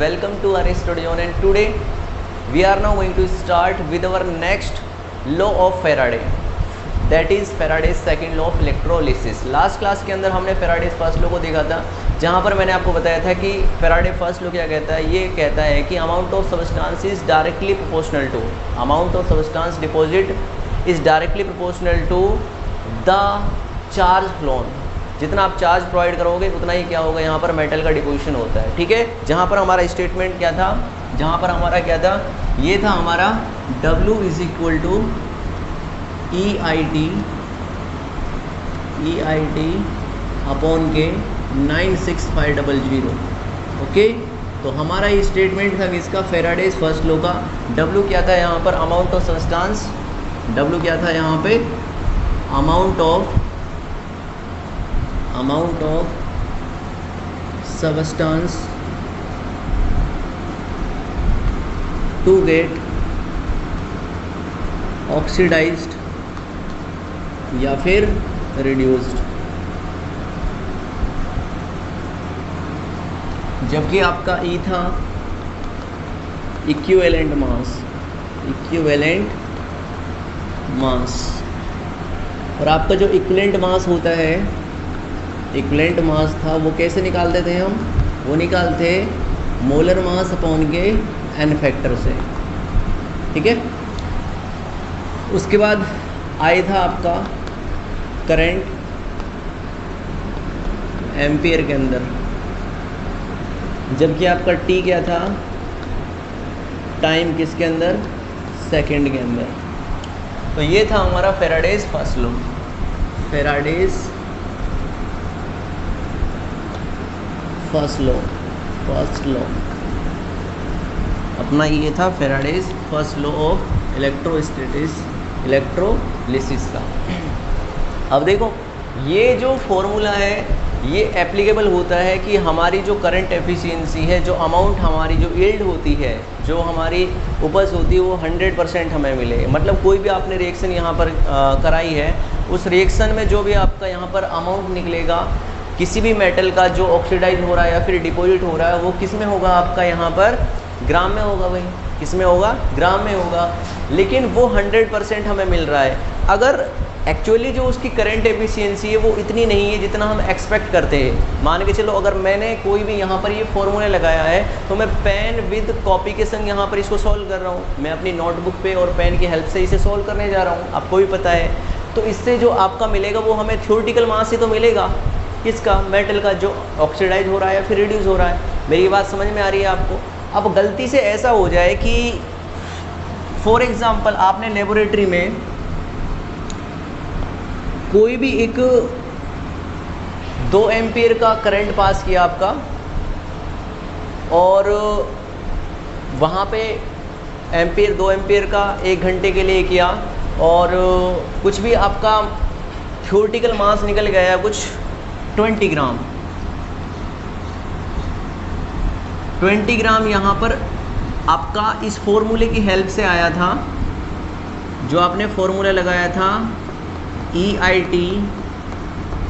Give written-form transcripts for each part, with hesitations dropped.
welcome to our studio and today we are now going to start with our next law of Faraday, that is Faraday's second law of electrolysis। Last class के अंदर हमने Faraday's first law को देखा था, जहाँ पर मैंने आपको बताया था कि Faraday फर्स्ट लॉ क्या कहता है। ये कहता है कि amount of substance is directly proportional to amount of substance deposit is directly proportional to the charge flown. जितना आप चार्ज प्रोवाइड करोगे उतना ही क्या होगा, यहाँ पर मेटल का डिपोजिशन होता है। ठीक है, जहाँ पर हमारा स्टेटमेंट क्या था, जहाँ पर हमारा क्या था, ये था हमारा W is equal to EIT upon के 96500। ओके, तो हमारा ये स्टेटमेंट था किसका, फेराडेज फर्स्ट लॉ का। W क्या था यहाँ पर, अमाउंट ऑफ सब्सटेंस। W क्या था यहाँ पे, amount of substance to get oxidized या फिर reduced। जबकि आपका E था इक्विवेलेंट मास। और आपका जो इक्विवेलेंट मास होता है, इक्विवेलेंट मास था, वो कैसे निकालते थे हम, वो निकालते मोलर मास अपॉन के n फैक्टर से। ठीक है, उसके बाद आई था आपका करंट एम्पियर के अंदर, जबकि आपका T क्या था, टाइम किसके अंदर, सेकंड के अंदर। तो ये था हमारा Faraday's first law. Faraday's first law अपना ये था Faraday's first law of electrolysis का। अब देखो, ये जो फॉर्मूला है ये एप्लीकेबल होता है कि हमारी जो करंट एफिशिएंसी है, जो अमाउंट हमारी जो यील्ड होती है, जो हमारी उपज होती है, वो 100% हमें मिले। मतलब कोई भी आपने रिएक्शन यहाँ पर कराई है, उस रिएक्शन में जो भी आपका यहाँ पर अमाउंट निकलेगा किसी भी मेटल का जो ऑक्सीडाइज हो रहा है या फिर डिपॉजिट हो रहा है, वो किस में होगा, आपका यहाँ पर ग्राम में होगा। भाई किस में होगा, ग्राम में होगा। लेकिन वो 100% हमें मिल रहा है। अगर एक्चुअली जो उसकी करंट एफिशिएंसी है वो इतनी नहीं है जितना हम एक्सपेक्ट करते हैं। मान के चलो, अगर मैंने कोई भी यहाँ पर ये फॉर्मूला लगाया है, तो मैं पेन विद कॉपी के संग यहाँ पर इसको सॉल्व कर रहा हूँ। मैं अपनी नोटबुक पे और पेन की हेल्प से इसे सॉल्व करने जा रहा हूँ, आपको भी पता है। तो इससे जो आपका मिलेगा वो हमें थ्योरेटिकल मास से तो मिलेगा, किसका, मेटल का जो ऑक्सीडाइज हो रहा है या फिर रिड्यूस हो रहा है। मेरी बात समझ में आ रही है आपको। अब गलती से ऐसा हो जाए कि फॉर एग्जांपल आपने लेबोरेटरी में कोई भी एक 2 एम्पियर का करंट पास किया आपका, और वहाँ पे एम्पियर 2 एम्पियर का 1 घंटे के लिए किया, और कुछ भी आपका थ्योरेटिकल मास निकल गया कुछ 20 ग्राम। 20 ग्राम यहाँ पर आपका इस फॉर्मूले की हेल्प से आया था, जो आपने फॉर्मूला लगाया था EIT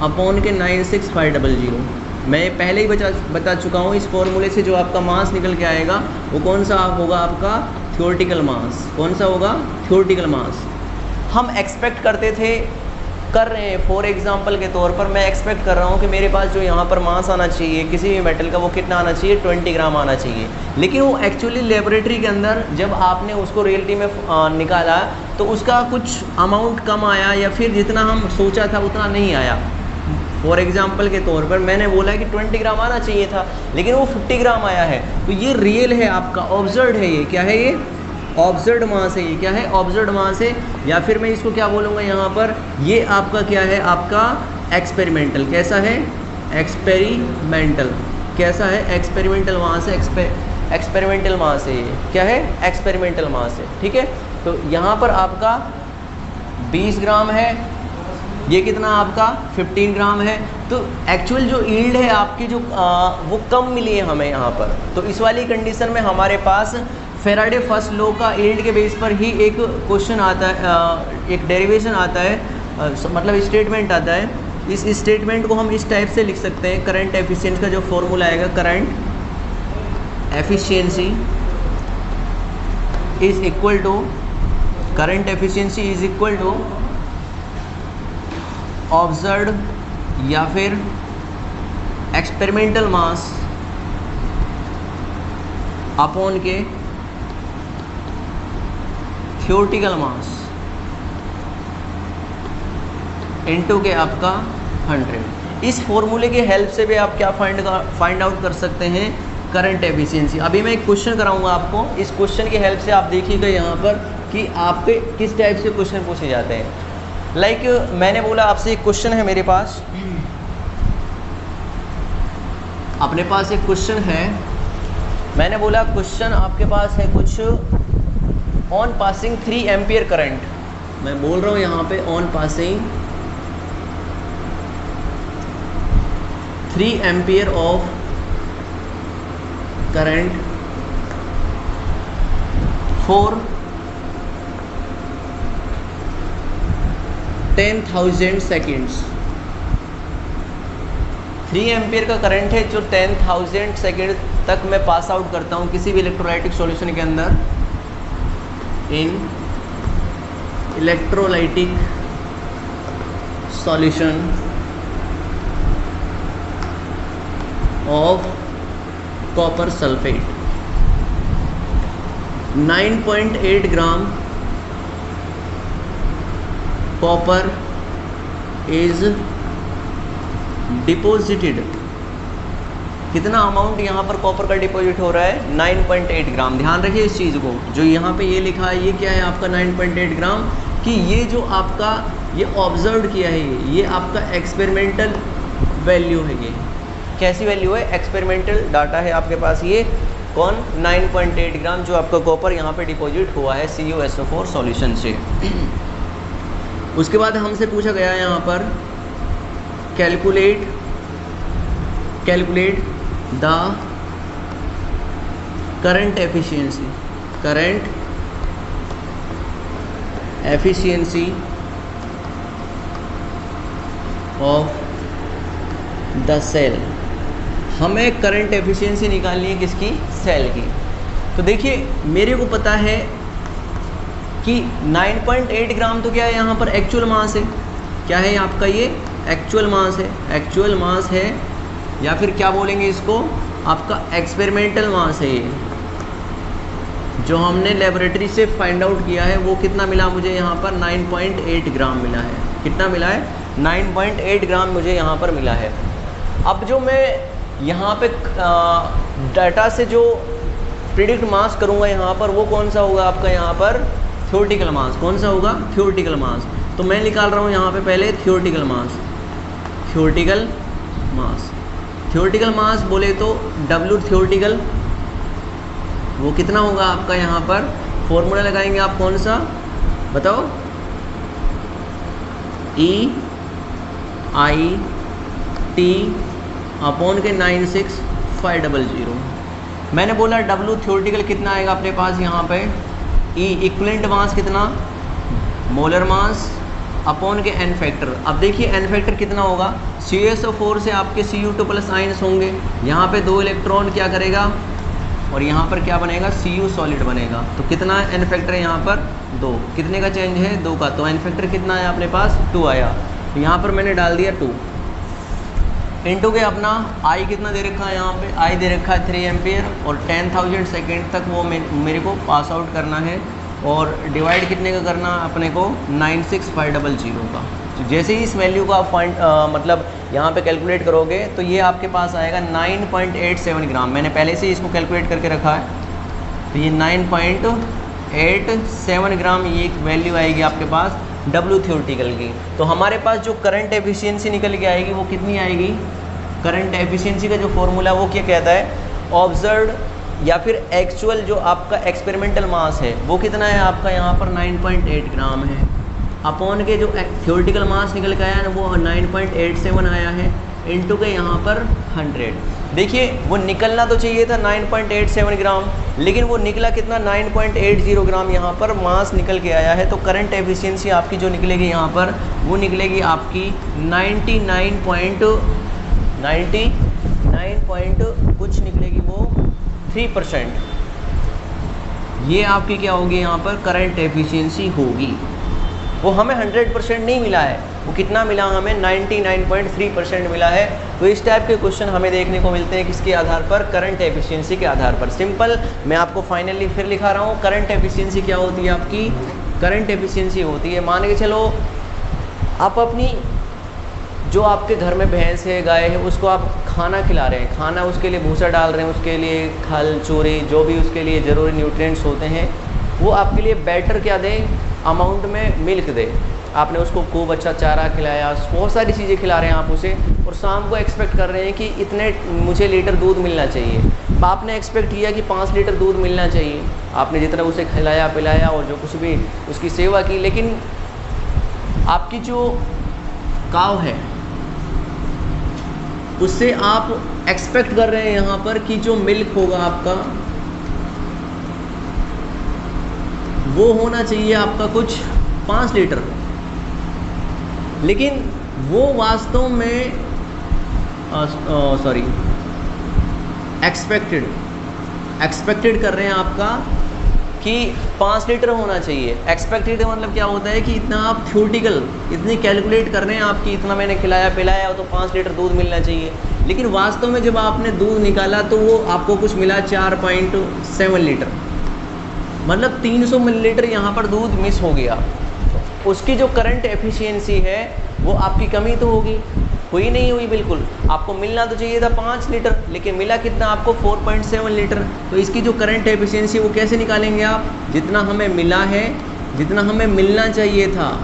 अपॉन के 96500। मैं पहले ही बता चुका हूँ, इस फॉर्मूले से जो आपका मास निकल के आएगा वो कौन सा होगा, आपका थ्योरेटिकल मास। कौन सा होगा, थ्योरेटिकल मास। हम एक्सपेक्ट करते थे, कर रहे हैं, फॉर एग्जांपल के तौर पर मैं एक्सपेक्ट कर रहा हूँ कि मेरे पास जो यहाँ पर मास आना चाहिए किसी भी मेटल का, वो कितना आना चाहिए, 20 ग्राम आना चाहिए। लेकिन वो एक्चुअली लेबोरेटरी के अंदर जब आपने उसको रियलिटी में निकाला तो उसका कुछ अमाउंट कम आया, या फिर जितना हम सोचा था उतना नहीं आया। फॉर एग्जाम्पल के तौर पर मैंने बोला कि 20 ग्राम आना चाहिए था, लेकिन वो 50 ग्राम आया है। तो ये रियल है, आपका ऑब्जर्व्ड है। ये क्या है, ये ऑब्जर्व्ड मास है। ये क्या है, ऑब्जर्व्ड मास है। या फिर मैं इसको क्या बोलूँगा यहाँ पर, ये आपका क्या है, आपका एक्सपेरिमेंटल। कैसा है, एक्सपेरिमेंटल। कैसा है, एक्सपेरिमेंटल मास है। एक्सपेरिमेंटल मास है। ये क्या है, एक्सपेरिमेंटल मास है। ठीक है, तो यहाँ पर आपका 20 ग्राम है, ये कितना आपका 15 ग्राम है। तो एक्चुअल जो यील्ड है आपकी जो वो कम मिली है हमें यहाँ पर। तो इस वाली कंडीशन में हमारे पास फेराडे फर्स्ट लॉ का यील्ड के बेस पर ही एक क्वेश्चन आता है, एक डेरिवेशन आता है, मतलब स्टेटमेंट आता है। इस स्टेटमेंट को हम इस टाइप से लिख सकते हैं, करंट एफिशिएंसी का जो फॉर्मूला आएगा, current efficiency is equal to, current efficiency is equal to observed या फिर एक्सपेरिमेंटल मास अपॉन के थ्योरेटिकल मास इनटू के आपका 100। इस फॉर्मूले के हेल्प से भी आप क्या फाइंड आउट कर सकते हैं, करंट एफिशिएंसी। अभी मैं एक क्वेश्चन कराऊंगा आपको, इस क्वेश्चन की हेल्प से आप देखिएगा यहाँ पर कि आप पे किस टाइप से क्वेश्चन पूछे जाते हैं। लाइक मैंने बोला आपसे एक क्वेश्चन है मेरे पास, अपने पास एक क्वेश्चन है, मैंने बोला क्वेश्चन आपके पास है कुछ ऑन पासिंग 3 एम्पियर करंट, मैं बोल रहा हूँ यहाँ पे on passing 3 ampere of current for 10,000 seconds. 3 ampere का करंट है जो 10,000 सेकेंड तक मैं पास आउट करता हूँ किसी भी इलेक्ट्रोलाइटिक सॉल्यूशन के अंदर, in electrolytic solution of copper sulphate. 9.8 gram copper is deposited. कितना अमाउंट यहाँ पर कॉपर का डिपॉजिट हो रहा है, 9.8 ग्राम। ध्यान रखिए इस चीज़ को, जो यहाँ पे ये लिखा है ये क्या है आपका 9.8 ग्राम, कि ये जो आपका ये ऑब्जर्व किया है ये आपका एक्सपेरिमेंटल वैल्यू है। ये कैसी वैल्यू है, एक्सपेरिमेंटल डाटा है आपके पास। ये कौन, 9.8 ग्राम जो आपका कॉपर यहाँ पे डिपॉजिट हुआ है CuSO4 सॉल्यूशन से। उसके बाद हमसे पूछा गया है यहाँ पर calculate the current efficiency of the cell. हमें करंट एफिशिएंसी निकालनी है किसकी, सेल की। तो देखिए मेरे को पता है कि 9.8 ग्राम तो क्या है यहाँ पर एक्चुअल मास है, क्या है आपका ये एक्चुअल मास है, एक्चुअल मास है या फिर क्या बोलेंगे इसको आपका एक्सपेरिमेंटल मास है। ये जो हमने लेबोरेटरी से फाइंड आउट किया है वो कितना मिला मुझे यहाँ पर 9.8 ग्राम मिला है। कितना मिला है, 9.8 ग्राम मुझे यहाँ पर मिला है। अब जो मैं यहाँ पे डाटा से जो प्रिडिक्ट मास करूँगा यहाँ पर वो कौन सा होगा आपका यहाँ पर थ्योरेटिकल मास। कौन सा होगा, थ्योरेटिकल मास। तो मैं निकाल रहा हूँ यहाँ पे पहले थ्योरेटिकल मास बोले तो W थ्योरेटिकल वो कितना होगा आपका यहाँ पर, फॉर्मूला लगाएंगे आप कौन सा बताओ, EIT अपॉन के 96500। मैंने बोला W थ्योरेटिकल कितना आएगा अपने पास यहाँ पे, E इक्विवेलेंट मास कितना, मोलर मास अपॉन के n फैक्टर। अब देखिए n फैक्टर कितना होगा, CuSO4 से आपके Cu2+ आयंस होंगे, यहाँ पे 2 इलेक्ट्रॉन क्या करेगा और यहाँ पर क्या बनेगा, Cu सॉलिड बनेगा। तो कितना n फैक्टर है यहाँ पर 2, कितने का चेंज है 2 का, तो n फैक्टर कितना है अपने पास 2 आया। तो यहाँ पर मैंने डाल दिया 2 इंटू के अपना I कितना दे रखा है यहाँ पे, I दे रखा है 3 एम्पियर और 10,000 सेकेंड तक वो मेरे को पास आउट करना है और डिवाइड कितने का करना है अपने को 96500 का। तो जैसे ही इस वैल्यू को आप मतलब यहाँ पे कैलकुलेट करोगे तो ये आपके पास आएगा 9.87 ग्राम। मैंने पहले से ही इसको कैलकुलेट करके रखा है, तो ये 9.87 ग्राम ये एक वैल्यू आएगी आपके पास W थ्योरेटिकल की। तो हमारे पास जो करंट एफिशिएंसी निकल के आएगी वो कितनी आएगी, करंट एफिशिएंसी का जो फॉर्मूला वो क्या कहता है, ऑब्जर्व्ड या फिर एक्चुअल जो आपका एक्सपेरिमेंटल मास है वो कितना है आपका यहाँ पर 9.8 ग्राम है, अपॉन के जो थ्योरेटिकल मास निकल के आया है वो 9.87 आया है, इनटू के यहाँ पर 100। देखिए वो निकलना तो चाहिए था 9.87 ग्राम, लेकिन वो निकला कितना 9.80 ग्राम यहाँ पर मास निकल के आया है। तो करंट एफिशिएंसी आपकी जो निकलेगी यहाँ पर वो निकलेगी आपकी 99 कुछ निकलेगी वो 3%, ये आपकी क्या होगी यहाँ पर करंट एफिशिएंसी होगी। वो हमें 100% नहीं मिला है, वो कितना मिला हमें 99.3% मिला है। तो इस टाइप के क्वेश्चन हमें देखने को मिलते हैं किसके आधार पर, करंट एफिशिएंसी के आधार पर। सिंपल, मैं आपको फाइनली फिर लिखा रहा हूँ, करंट एफिशिएंसी क्या होती है आपकी, करंट एफिशिएंसी होती है, मान के चलो आप अपनी जो आपके घर में भैंस है, गाय है, उसको आप खाना खिला रहे हैं, खाना उसके लिए भूसा डाल रहे हैं, उसके लिए खल चूरी जो भी उसके लिए ज़रूरी न्यूट्रिएंट्स होते हैं, वो आपके लिए बेटर क्या दें, अमाउंट में मिल्क दे। आपने उसको खूब अच्छा चारा खिलाया, बहुत सारी चीज़ें खिला रहे हैं आप उसे, और शाम को एक्सपेक्ट कर रहे हैं कि इतने मुझे लीटर दूध मिलना चाहिए। आपने एक्सपेक्ट किया कि 5 लीटर दूध मिलना चाहिए, आपने जितना उसे खिलाया पिलाया और जो कुछ भी उसकी सेवा की, लेकिन आपकी जो काव है उससे आप एक्सपेक्ट कर रहे हैं यहाँ पर कि जो मिल्क होगा आपका वो होना चाहिए आपका कुछ 5 लीटर, लेकिन वो वास्तव में एक्सपेक्टेड कर रहे हैं आपका कि 5 लीटर होना चाहिए। एक्सपेक्टेड मतलब क्या होता है कि इतना आप थ्योरेटिकल इतनी कैलकुलेट कर रहे हैं आपकी, इतना मैंने खिलाया पिलाया तो 5 लीटर दूध मिलना चाहिए, लेकिन वास्तव में जब आपने दूध निकाला तो वो आपको कुछ मिला 4.7 लीटर, मतलब 300 मिलीलीटर यहाँ पर दूध मिस हो गया। उसकी जो करंट एफिशिएंसी है वो आपकी कमी तो होगी, हुई नहीं हुई, बिल्कुल आपको मिलना तो चाहिए था 5 लीटर, लेकिन मिला कितना आपको 4.7 लीटर। तो इसकी जो करंट एफिशिएंसी वो कैसे निकालेंगे आप, जितना हमें मिला है, जितना हमें मिलना चाहिए था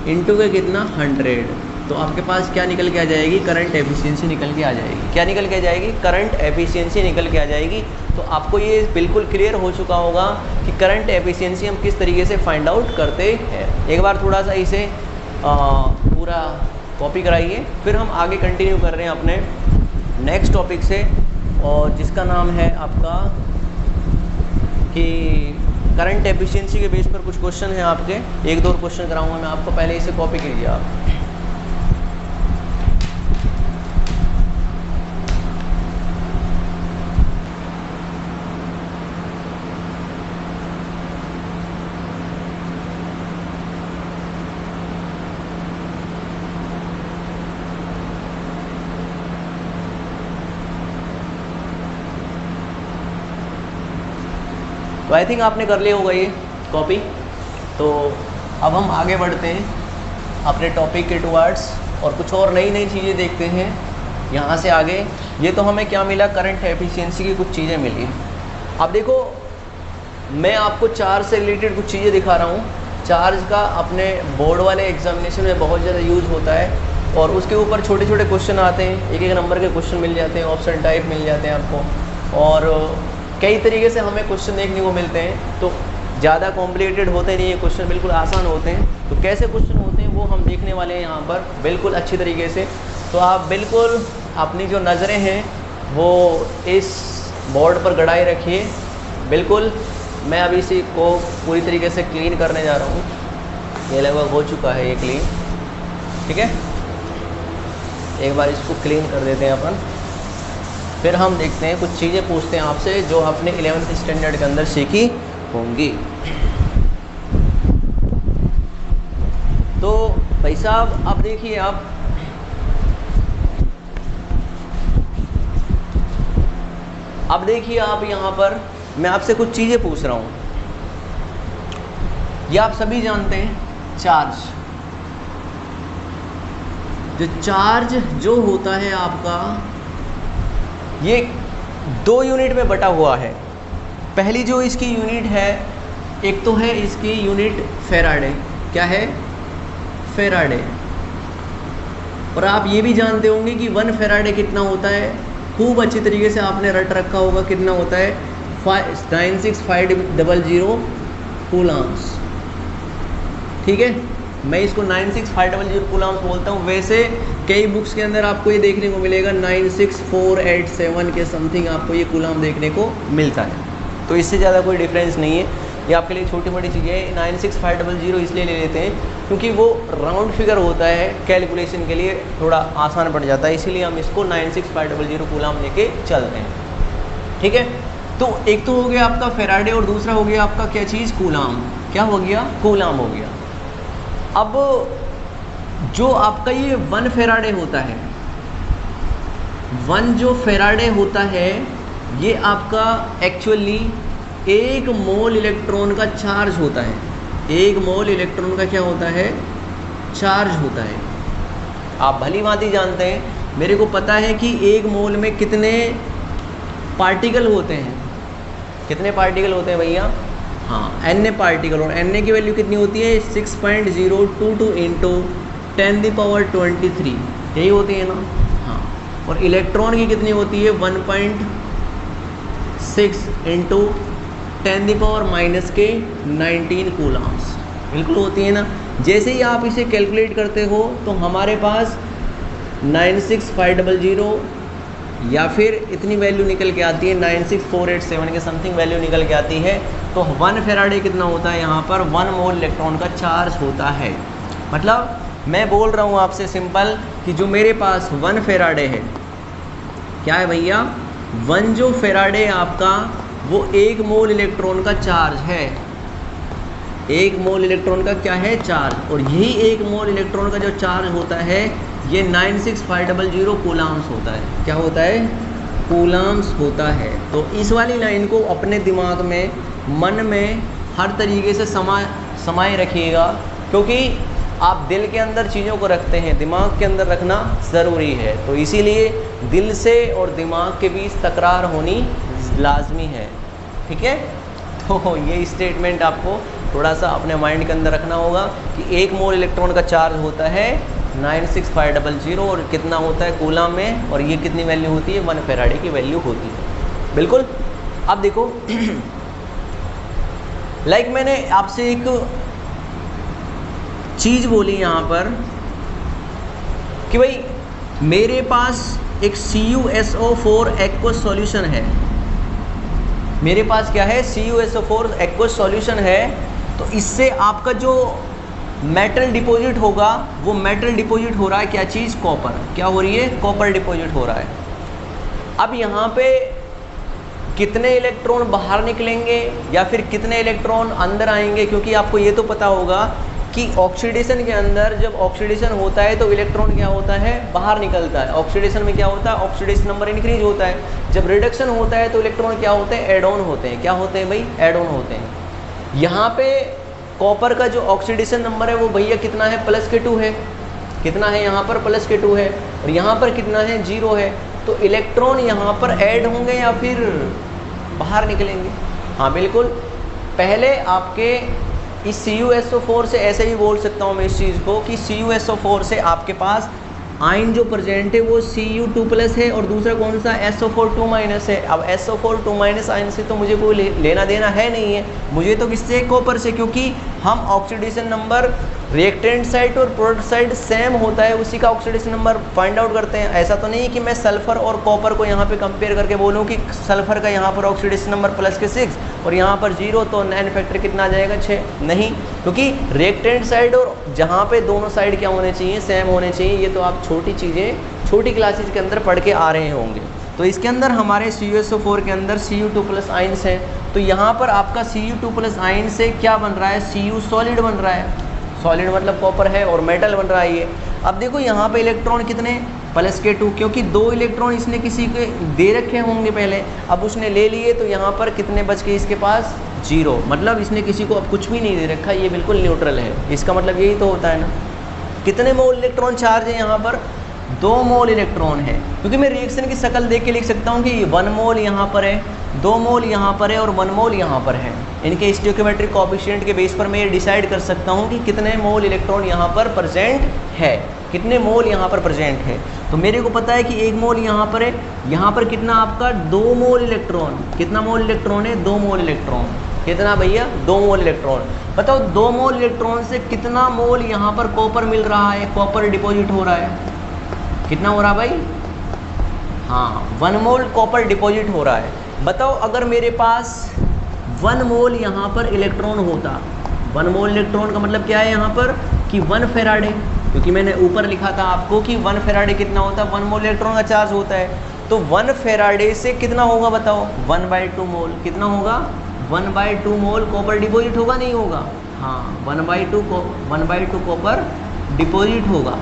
इनटू के कितना 100, तो आपके पास क्या निकल के आ जाएगी, करंट एफिशिएंसी निकल के आ जाएगी। क्या निकल के आ जाएगी, करंट एफिशिएंसी निकल के आ जाएगी। तो आपको ये बिल्कुल क्लियर हो चुका होगा कि करंट एफिशिएंसी हम किस तरीके से फाइंड आउट करते हैं। एक बार थोड़ा सा इसे पूरा कॉपी कराइए, फिर हम आगे कंटिन्यू कर रहे हैं अपने नेक्स्ट टॉपिक से, और जिसका नाम है आपका कि करंट एफिशिएंसी के बेस पर कुछ क्वेश्चन हैं आपके, 1-2 क्वेश्चन कराऊंगा मैं आपको, पहले इसे कॉपी कीजिए आप। तो आई थिंक आपने कर लिया होगा ये कॉपी। तो अब हम आगे बढ़ते हैं अपने टॉपिक के टुवर्ड्स और कुछ और नई नई चीज़ें देखते हैं यहाँ से आगे। ये तो हमें क्या मिला, करंट एफिशिएंसी की कुछ चीज़ें मिली। अब देखो मैं आपको चार्ज से रिलेटेड कुछ चीज़ें दिखा रहा हूँ। चार्ज का अपने बोर्ड वाले एग्जामिनेशन में बहुत ज़्यादा यूज़ होता है और उसके ऊपर छोटे छोटे क्वेश्चन आते हैं, एक एक नंबर के क्वेश्चन मिल जाते हैं, ऑप्शन टाइप मिल जाते हैं आपको, और कई तरीके से हमें क्वेश्चन देखने को मिलते हैं। तो ज़्यादा कॉम्प्लिकेटेड होते नहीं है क्वेश्चन, बिल्कुल आसान होते हैं। तो कैसे क्वेश्चन होते हैं वो हम देखने वाले हैं यहाँ पर बिल्कुल अच्छी तरीके से। तो आप बिल्कुल अपनी जो नज़रें हैं वो इस बोर्ड पर गड़ाए रखिए। बिल्कुल मैं अभी इसी को पूरी तरीके से क्लीन करने जा रहा हूँ। ये लगभग हो चुका है ये क्लीन, ठीक है। एक बार इसको क्लीन कर देते हैं अपन, फिर हम देखते हैं कुछ चीज़ें पूछते हैं आपसे जो आपने 11th स्टैंडर्ड के अंदर सीखी होंगी। तो भाई साहब अब देखिए आप, अब देखिए आप यहाँ पर मैं आपसे कुछ चीज़ें पूछ रहा हूँ। ये आप सभी जानते हैं चार्ज, जो चार्ज जो होता है आपका ये 2 यूनिट में बटा हुआ है। पहली जो इसकी यूनिट है, एक तो है इसकी यूनिट फेराडे। क्या है? फेराडे। और आप ये भी जानते होंगे कि 1 फेराडे कितना होता है, खूब अच्छी तरीके से आपने रट रखा होगा कितना होता है, 96500 कूलम्स। ठीक है, मैं इसको 96500 कूलम्स बोलता हूँ। वैसे कई बुक्स के अंदर आपको ये देखने को मिलेगा 96487 के समथिंग आपको ये कूलम देखने को मिलता है। तो इससे ज़्यादा कोई डिफरेंस नहीं है, ये आपके लिए छोटी मोटी चीज़ें। 96500 इसलिए ले लेते हैं क्योंकि वो राउंड फिगर होता है, कैलकुलेशन के लिए थोड़ा आसान पड़ जाता है, इसीलिए हम इसको 96500 कूलम लेके चलते हैं। ठीक है, तो एक तो हो गया आपका फेराडे और दूसरा हो गया आपका क्या चीज़, कूलाम। क्या हो गया, कूलाम हो गया। अब जो आपका ये 1 फेराडे होता है, 1 जो फेराडे होता है, ये आपका एक्चुअली 1 मोल इलेक्ट्रॉन का चार्ज होता है। 1 मोल इलेक्ट्रॉन का क्या होता है, चार्ज होता है। आप भली भांति जानते हैं, मेरे को पता है कि 1 मोल में कितने पार्टिकल होते हैं। कितने पार्टिकल होते हैं भैया, हाँ Na पार्टिकल, और Na की वैल्यू कितनी होती है 6.022 इंटू 10⁻23, यही होती है ना, हाँ। और इलेक्ट्रॉन की कितनी होती है 1.6 इंटू 10⁻⁻19 कूलाम्स, बिल्कुल होती है ना। जैसे ही आप इसे कैलकुलेट करते हो तो हमारे पास 96500 या फिर इतनी वैल्यू निकल के आती है, 96487 के समथिंग वैल्यू निकल के आती है। तो 1 फेराडे कितना होता है, यहाँ पर 1 मोल इलेक्ट्रॉन का चार्ज होता है। मतलब मैं बोल रहा हूँ आपसे सिंपल कि जो मेरे पास 1 फेराडे है, क्या है भैया, 1 जो फेराडे आपका वो 1 मोल इलेक्ट्रॉन का चार्ज है। 1 मोल इलेक्ट्रॉन का क्या है, चार्ज। और यही 1 मोल इलेक्ट्रॉन का जो चार्ज होता है ये 96500 कूलाम्स होता है। क्या होता है, कूलाम्स होता है। तो इस वाली लाइन को अपने दिमाग में, मन में हर तरीके से समाये रखिएगा, क्योंकि आप दिल के अंदर चीज़ों को रखते हैं, दिमाग के अंदर रखना ज़रूरी है। तो इसीलिए दिल से और दिमाग के बीच तकरार होनी लाजमी है, ठीक है। तो ये स्टेटमेंट आपको थोड़ा सा अपने माइंड के अंदर रखना होगा कि 1 मोल इलेक्ट्रॉन का चार्ज होता है 96500 और कितना होता है कूलाम में, और ये कितनी वैल्यू होती है, 1 फेराडे की वैल्यू होती है, बिल्कुल। अब देखो लाइक मैंने आपसे एक चीज़ बोली यहाँ पर कि भाई मेरे पास एक CuSO4 एक्वस सॉल्यूशन है। मेरे पास क्या है, CuSO4 एक्वस सॉल्यूशन है। तो इससे आपका जो मेटल डिपॉजिट होगा, वो मेटल डिपॉजिट हो रहा है क्या चीज़, कॉपर। क्या हो रही है, कॉपर डिपॉजिट हो रहा है। अब यहाँ पे कितने इलेक्ट्रॉन बाहर निकलेंगे या फिर कितने इलेक्ट्रॉन अंदर आएंगे, क्योंकि आपको ये तो पता होगा कि ऑक्सीडेशन के अंदर जब ऑक्सीडेशन होता है तो इलेक्ट्रॉन क्या होता है, बाहर निकलता है। ऑक्सीडेशन में क्या होता है, ऑक्सीडेशन नंबर इंक्रीज होता है। जब रिडक्शन होता है तो इलेक्ट्रॉन क्या होते हैं, एड ऑन होते हैं। क्या होते हैं भाई, एड ऑन होते हैं। यहाँ पे कॉपर का जो ऑक्सीडेशन नंबर है वो भैया कितना है, +2 है। कितना है यहाँ पर, +2 है। और यहाँ पर कितना है, 0 है। तो इलेक्ट्रॉन यहाँ पर ऐड होंगे या फिर बाहर निकलेंगे, हाँ बिल्कुल। पहले आपके इस CuSO4 से ऐसे भी बोल सकता हूँ मैं इस चीज़ को कि CuSO4 से आपके पास आयन जो प्रेजेंट है वो Cu2+ है और दूसरा कौन सा, SO4 2- है। अब SO4 2- आयन से तो मुझे कोई लेना देना है नहीं है, मुझे तो किससे, कॉपर से, क्योंकि हम ऑक्सीडेशन नंबर रिएक्टेंट साइड और प्रोडक्ट साइड सेम होता है, उसी का ऑक्सीडेशन नंबर फाइंड आउट करते हैं। ऐसा तो नहीं कि मैं सल्फर और कॉपर को यहाँ पे कंपेयर करके बोलूँ कि सल्फर का यहाँ पर ऑक्सीडेशन नंबर +6 और यहाँ पर 0, तो नैन फैक्टर कितना आ जाएगा, 6। नहीं, क्योंकि रिएक्टेंट साइड और जहाँ पे दोनों साइड क्या होने चाहिए, सेम होने चाहिए। ये तो आप छोटी चीज़ें छोटी क्लासेज के अंदर पढ़ के आ रहे होंगे। तो इसके अंदर हमारे CuSO4 के अंदर Cu2+ आयन्स हैं। तो यहाँ पर आपका Cu2+ आयन से क्या बन रहा है, Cu सॉलिड बन रहा है। सॉलिड मतलब कॉपर है और मेटल बन रहा है ये। अब देखो यहाँ पे इलेक्ट्रॉन कितने, +2, क्योंकि 2 इलेक्ट्रॉन इसने किसी के दे रखे होंगे पहले, अब उसने ले लिए तो यहाँ पर कितने बच के इसके पास, 0। मतलब इसने किसी को अब कुछ भी नहीं दे रखा, ये बिल्कुल न्यूट्रल है। इसका मतलब यही तो होता है ना। कितने मोल इलेक्ट्रॉन चार्ज है यहाँ पर, 2 मोल इलेक्ट्रॉन है। क्योंकि मैं रिएक्शन की शक्ल देख के लिख सकता हूँ कि 1 मोल यहाँ पर है, 2 मोल यहाँ पर है और 1 मोल यहाँ पर है। इनके स्टोइकियोमेट्रिक कोएफिशिएंट के बेस पर मैं ये डिसाइड कर सकता हूँ कि कितने मोल इलेक्ट्रॉन यहाँ पर प्रेजेंट है, कितने मोल यहाँ पर प्रेजेंट है। तो मेरे को पता है कि 1 मोल यहाँ पर है, यहाँ पर कितना आपका 2 मोल इलेक्ट्रॉन। कितना मोल इलेक्ट्रॉन है, 2 मोल इलेक्ट्रॉन। कितना भैया, 2 मोल इलेक्ट्रॉन। बताओ 2 मोल इलेक्ट्रॉन से कितना मोल यहाँ पर कॉपर मिल रहा है, कॉपर डिपॉजिट हो रहा है। कितना हो रहा है भाई, हाँ 1 मोल कॉपर डिपॉजिट हो रहा है। बताओ अगर मेरे पास 1 मोल यहाँ पर इलेक्ट्रॉन होता, 1 मोल इलेक्ट्रॉन का मतलब क्या है यहाँ पर कि 1 फेराडे, क्योंकि मैंने ऊपर लिखा था आपको कि 1 फेराडे कितना होता है, 1 मोल इलेक्ट्रॉन का चार्ज होता है। तो 1 फेराडे से कितना होगा बताओ, 1/2 मोल। कितना होगा, 1/2 मोल कॉपर डिपॉजिट होगा नहीं होगा, हाँ 1/2 कॉपर डिपॉजिट होगा।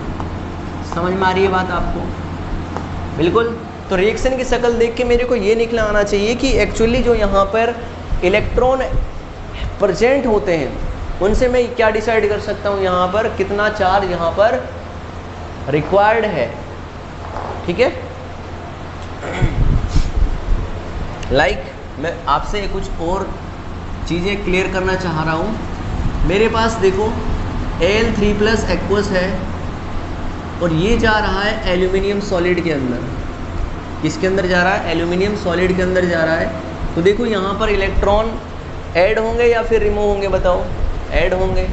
समझ में आ रही है बात आपको? बिल्कुल। तो रिएक्शन की शक्ल देख के मेरे को ये निकला आना चाहिए कि एक्चुअली जो यहाँ पर इलेक्ट्रॉन प्रेजेंट होते हैं उनसे मैं क्या डिसाइड कर सकता हूँ, यहाँ पर कितना चार्ज यहाँ पर रिक्वायर्ड है। ठीक है, मैं आपसे कुछ और चीज़ें क्लियर करना चाह रहा हूँ। मेरे पास देखो Al3+ एक्वस है और ये जा रहा है एल्यूमिनियम सॉलिड के अंदर। किसके अंदर जा रहा है, एल्यूमिनियम सॉलिड के अंदर जा रहा है। तो देखो यहाँ पर इलेक्ट्रॉन ऐड होंगे या फिर रिमूव होंगे बताओ, ऐड होंगे।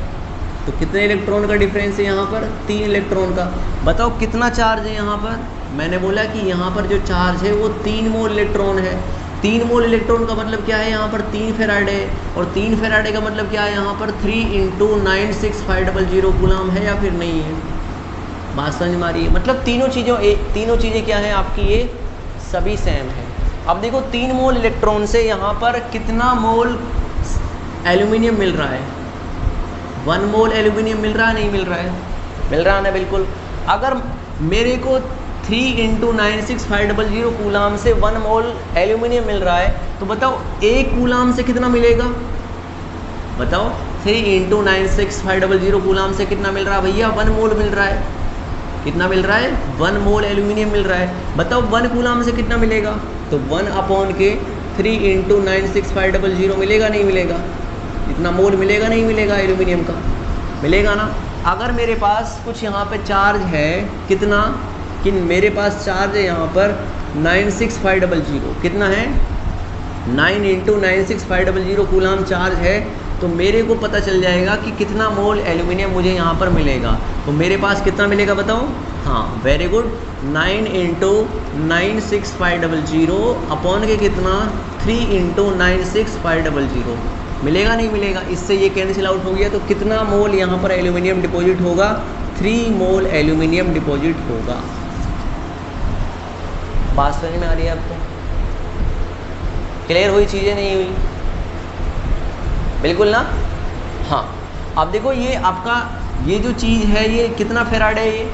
तो कितने इलेक्ट्रॉन का डिफरेंस है यहाँ पर, 3 इलेक्ट्रॉन का। बताओ कितना चार्ज है यहाँ पर, मैंने बोला कि यहाँ पर जो चार्ज है वो 3 मोल इलेक्ट्रॉन है। 3 मोल इलेक्ट्रॉन का मतलब क्या है, यहाँ पर 3 फेराडे, और 3 फेराडे का मतलब क्या है, यहाँ पर 3 × 96500 कूलम है या फिर नहीं है। बात समझ में आ रही है? मतलब तीनों चीज़ें क्या हैं आपकी, ये सभी सेम है। अब देखो 3 मोल इलेक्ट्रॉन से यहाँ पर कितना मोल एल्यूमिनियम मिल रहा है, 1 मोल एल्यूमिनियम मिल रहा है नहीं मिल रहा है, मिल रहा है ना, बिल्कुल। अगर मेरे को 3 × 96500 कूलम से 1 मोल एल्यूमिनियम मिल रहा है, तो बताओ 1 कूलम से कितना मिलेगा, बताओ 3 × 96500 कूलम से कितना मिल रहा है भैया, 1 मोल मिल रहा है। कितना मिल रहा है, 1 मोल एल्यूमिनियम मिल रहा है। बताओ 1 कूलम से कितना मिलेगा, तो 1/3 × 96500 मिलेगा नहीं मिलेगा, इतना मोल मिलेगा नहीं मिलेगा एल्यूमिनियम का, मिलेगा ना। अगर मेरे पास कुछ यहाँ पे चार्ज है, कितना, कि मेरे पास चार्ज है यहाँ पर 96500, कितना है, 9 × 96500 कूलम चार्ज है। तो मेरे को पता चल जाएगा कि कितना मोल एल्यूमिनियम मुझे यहाँ पर मिलेगा। तो मेरे पास कितना मिलेगा बताओ, हाँ वेरी गुड, 9 × 96500 अपॉन के कितना, 3 × 96500 मिलेगा नहीं मिलेगा। इससे ये कैंसिल आउट हो गया। तो कितना मोल यहाँ पर एल्यूमिनियम डिपॉजिट होगा, 3 मोल एल्यूमिनियम डिपॉजिट होगा। बात समझ में आ रही है आपको? क्लियर हुई चीज़ें नहीं हुई? बिल्कुल ना। हाँ, अब देखो ये आपका ये जो चीज़ है ये कितना फेराडे है, ये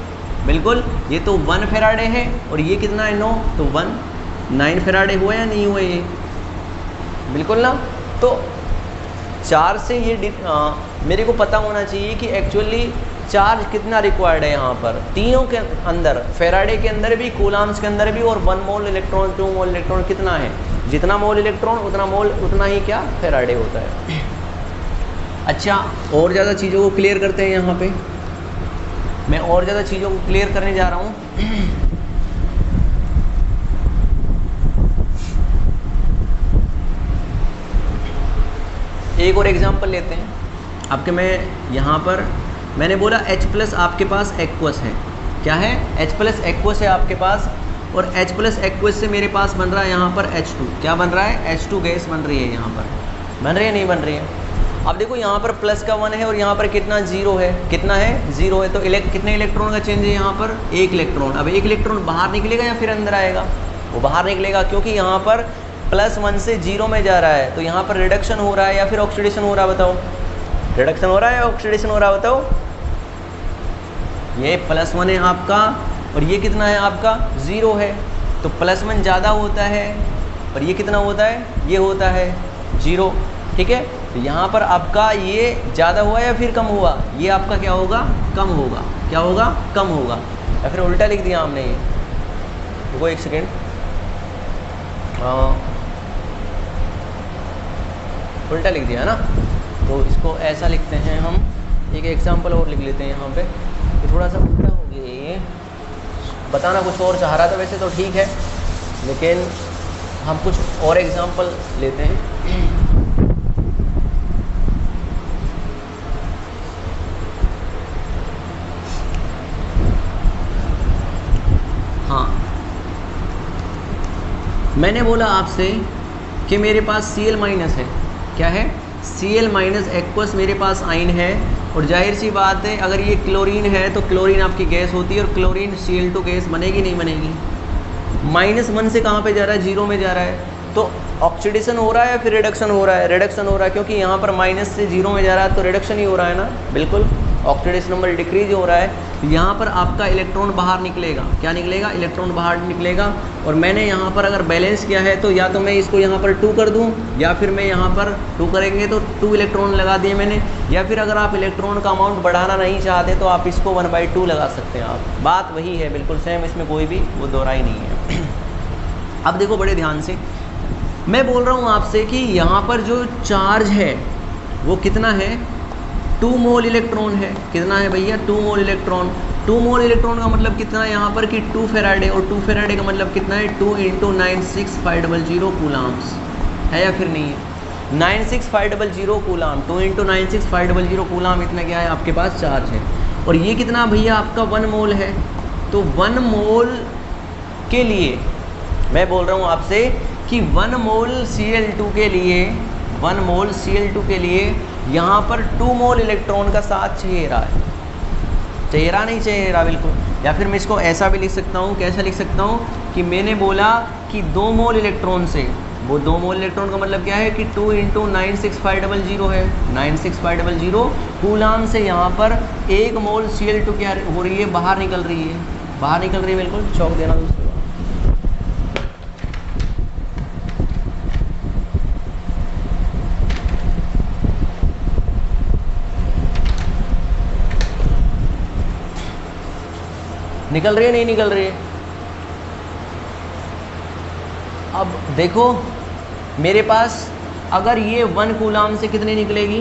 बिल्कुल ये तो 1 फेराडे है, और ये कितना है 9, तो 9 फेराडे हुआ या नहीं हुआ ये, बिल्कुल ना। तो 4 से ये मेरे को पता होना चाहिए कि एक्चुअली चार्ज कितना रिक्वायर्ड है यहाँ पर, तीनों के अंदर, फेराडे के अंदर भी, कूलम्स के अंदर भी, और 1 मोल इलेक्ट्रॉन 2 मोल इलेक्ट्रॉन कितना है, जितना मोल इलेक्ट्रॉन उतना ही क्या फेराडे होता है। अच्छा, और ज़्यादा चीज़ों को क्लियर करते हैं। यहाँ पे मैं और ज़्यादा चीज़ों को क्लियर करने जा रहा हूँ। एक और एग्जांपल लेते हैं आपके। मैं यहाँ पर मैंने बोला H+ आपके पास एक्वस है, क्या है, H+ एक्वस है आपके पास, और H+ एक्वस से मेरे पास बन रहा है यहाँ पर H2, क्या बन रहा है, H2 गैस बन रही है, यहाँ पर बन रही है नहीं बन रही है। अब देखो यहाँ पर प्लस का 1 है और यहाँ पर कितना 0 है, कितना है 0 है। तो कितने इलेक्ट्रॉन का चेंज है यहाँ पर, 1 इलेक्ट्रॉन। अब 1 इलेक्ट्रॉन बाहर निकलेगा या फिर अंदर आएगा, वो बाहर निकलेगा, क्योंकि यहाँ पर +1 से 0 में जा रहा है। तो यहाँ पर रिडक्शन हो रहा है या फिर ऑक्सीडेशन हो रहा है, बताओ, रिडक्शन हो रहा है या ऑक्सीडेशन हो रहा है, बताओ। ये +1 है आपका और ये कितना है आपका 0 है। तो +1 ज़्यादा होता है और ये कितना होता है, ये होता है 0, ठीक है। तो यहाँ पर आपका ये ज़्यादा हुआ या फिर कम हुआ, ये आपका क्या होगा, कम होगा, क्या होगा, कम होगा। या फिर उल्टा लिख दिया हमने, ये रुको 1 सेकेंड, उल्टा लिख दिया है ना। तो इसको ऐसा लिखते हैं हम, एक एग्जांपल और लिख लेते हैं यहाँ पे, ये थोड़ा सा उल्टा हो गया। ये बताना कुछ और चाह रहा था वैसे तो ठीक है, लेकिन हम कुछ और एग्जांपल लेते हैं। हाँ, मैंने बोला आपसे कि मेरे पास Cl- है, क्या है, Cl- एक्वस मेरे पास आयन है, और जाहिर सी बात है अगर ये क्लोरीन है तो क्लोरीन आपकी गैस होती है, और क्लोरीन Cl2 गैस बनेगी नहीं बनेगी, -1 से कहाँ पे जा रहा है, 0 में जा रहा है। तो ऑक्सीडेशन हो रहा है या फिर रिडक्शन हो रहा है, रिडक्शन हो रहा है, क्योंकि यहाँ पर माइनस से 0 में जा रहा है तो रिडक्शन ही हो रहा है ना, बिल्कुल ऑक्सीडेशन नंबर डिक्रीज हो रहा है। यहाँ पर आपका इलेक्ट्रॉन बाहर निकलेगा, क्या निकलेगा, इलेक्ट्रॉन बाहर निकलेगा। और मैंने यहाँ पर अगर बैलेंस किया है तो या तो मैं इसको यहाँ पर 2 कर दूँ, या फिर मैं यहाँ पर 2 करेंगे तो 2 इलेक्ट्रॉन लगा दिए मैंने, या फिर अगर आप इलेक्ट्रॉन का अमाउंट बढ़ाना नहीं चाहते तो आप इसको 1/2 लगा सकते हैं आप। बात वही है, बिल्कुल सेम, इसमें कोई भी वो दोहराई नहीं है। अब देखो बड़े ध्यान से, मैं बोल रहा हूँ आपसे कि यहाँ पर जो चार्ज है वो कितना है, 2 मोल इलेक्ट्रॉन है। कितना है भैया, 2 मोल इलेक्ट्रॉन। 2 मोल इलेक्ट्रॉन का मतलब कितना है यहाँ पर कि 2 फेराडे, और 2 फेराडे का मतलब कितना है, 2 × 96500 कूलाम्स है या फिर नहीं है, 96500 कूलाम, 2 × 96500 कूलाम, इतना क्या है आपके पास चार्ज है। और ये कितना भैया आपका 1 मोल है। तो 1 मोल के लिए मैं बोल रहा हूँ आपसे कि 1 मोल Cl2 के लिए, 1 मोल Cl2 के लिए यहाँ पर 2 मोल इलेक्ट्रॉन का साथ चाहिए रहा है, चाहिए रहा नहीं चाहिए रहा, बिल्कुल। या फिर मैं इसको ऐसा भी लिख सकता हूँ, कैसा लिख सकता हूँ कि मैंने बोला कि 2 मोल इलेक्ट्रॉन से, वो 2 मोल इलेक्ट्रॉन का मतलब क्या है कि 2 × 96500 है, 96500 कूलाम से यहाँ पर 1 मोल Cl2 क्या हो रही है, बाहर निकल रही है, बाहर निकल रही है, बिल्कुल चौक देना दोस्तों। निकल रही है नहीं निकल रही है। अब देखो मेरे पास अगर ये 1 कूलाम से कितनी निकलेगी,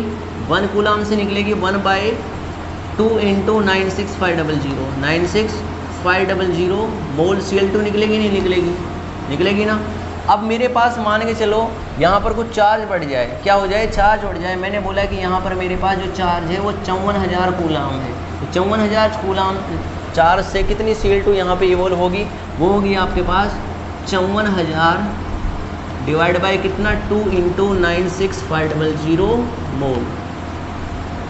1 कूलाम से निकलेगी 1/2 × 96500, 96500 मोल Cl2 निकलेगी नहीं निकलेगी, निकलेगी ना। अब मेरे पास मान के चलो यहाँ पर कुछ चार्ज बढ़ जाए, क्या हो जाए, चार्ज बढ़ जाए। मैंने बोला कि यहाँ पर मेरे पास जो चार्ज है वो 54000 कूलाम है। तो 54000 कूलाम चार्ज से कितनी Cl2 यहाँ पे इवोल्व होगी, वो होगी आपके पास 54000 डिवाइड बाय कितना, 2 × 96500 मोल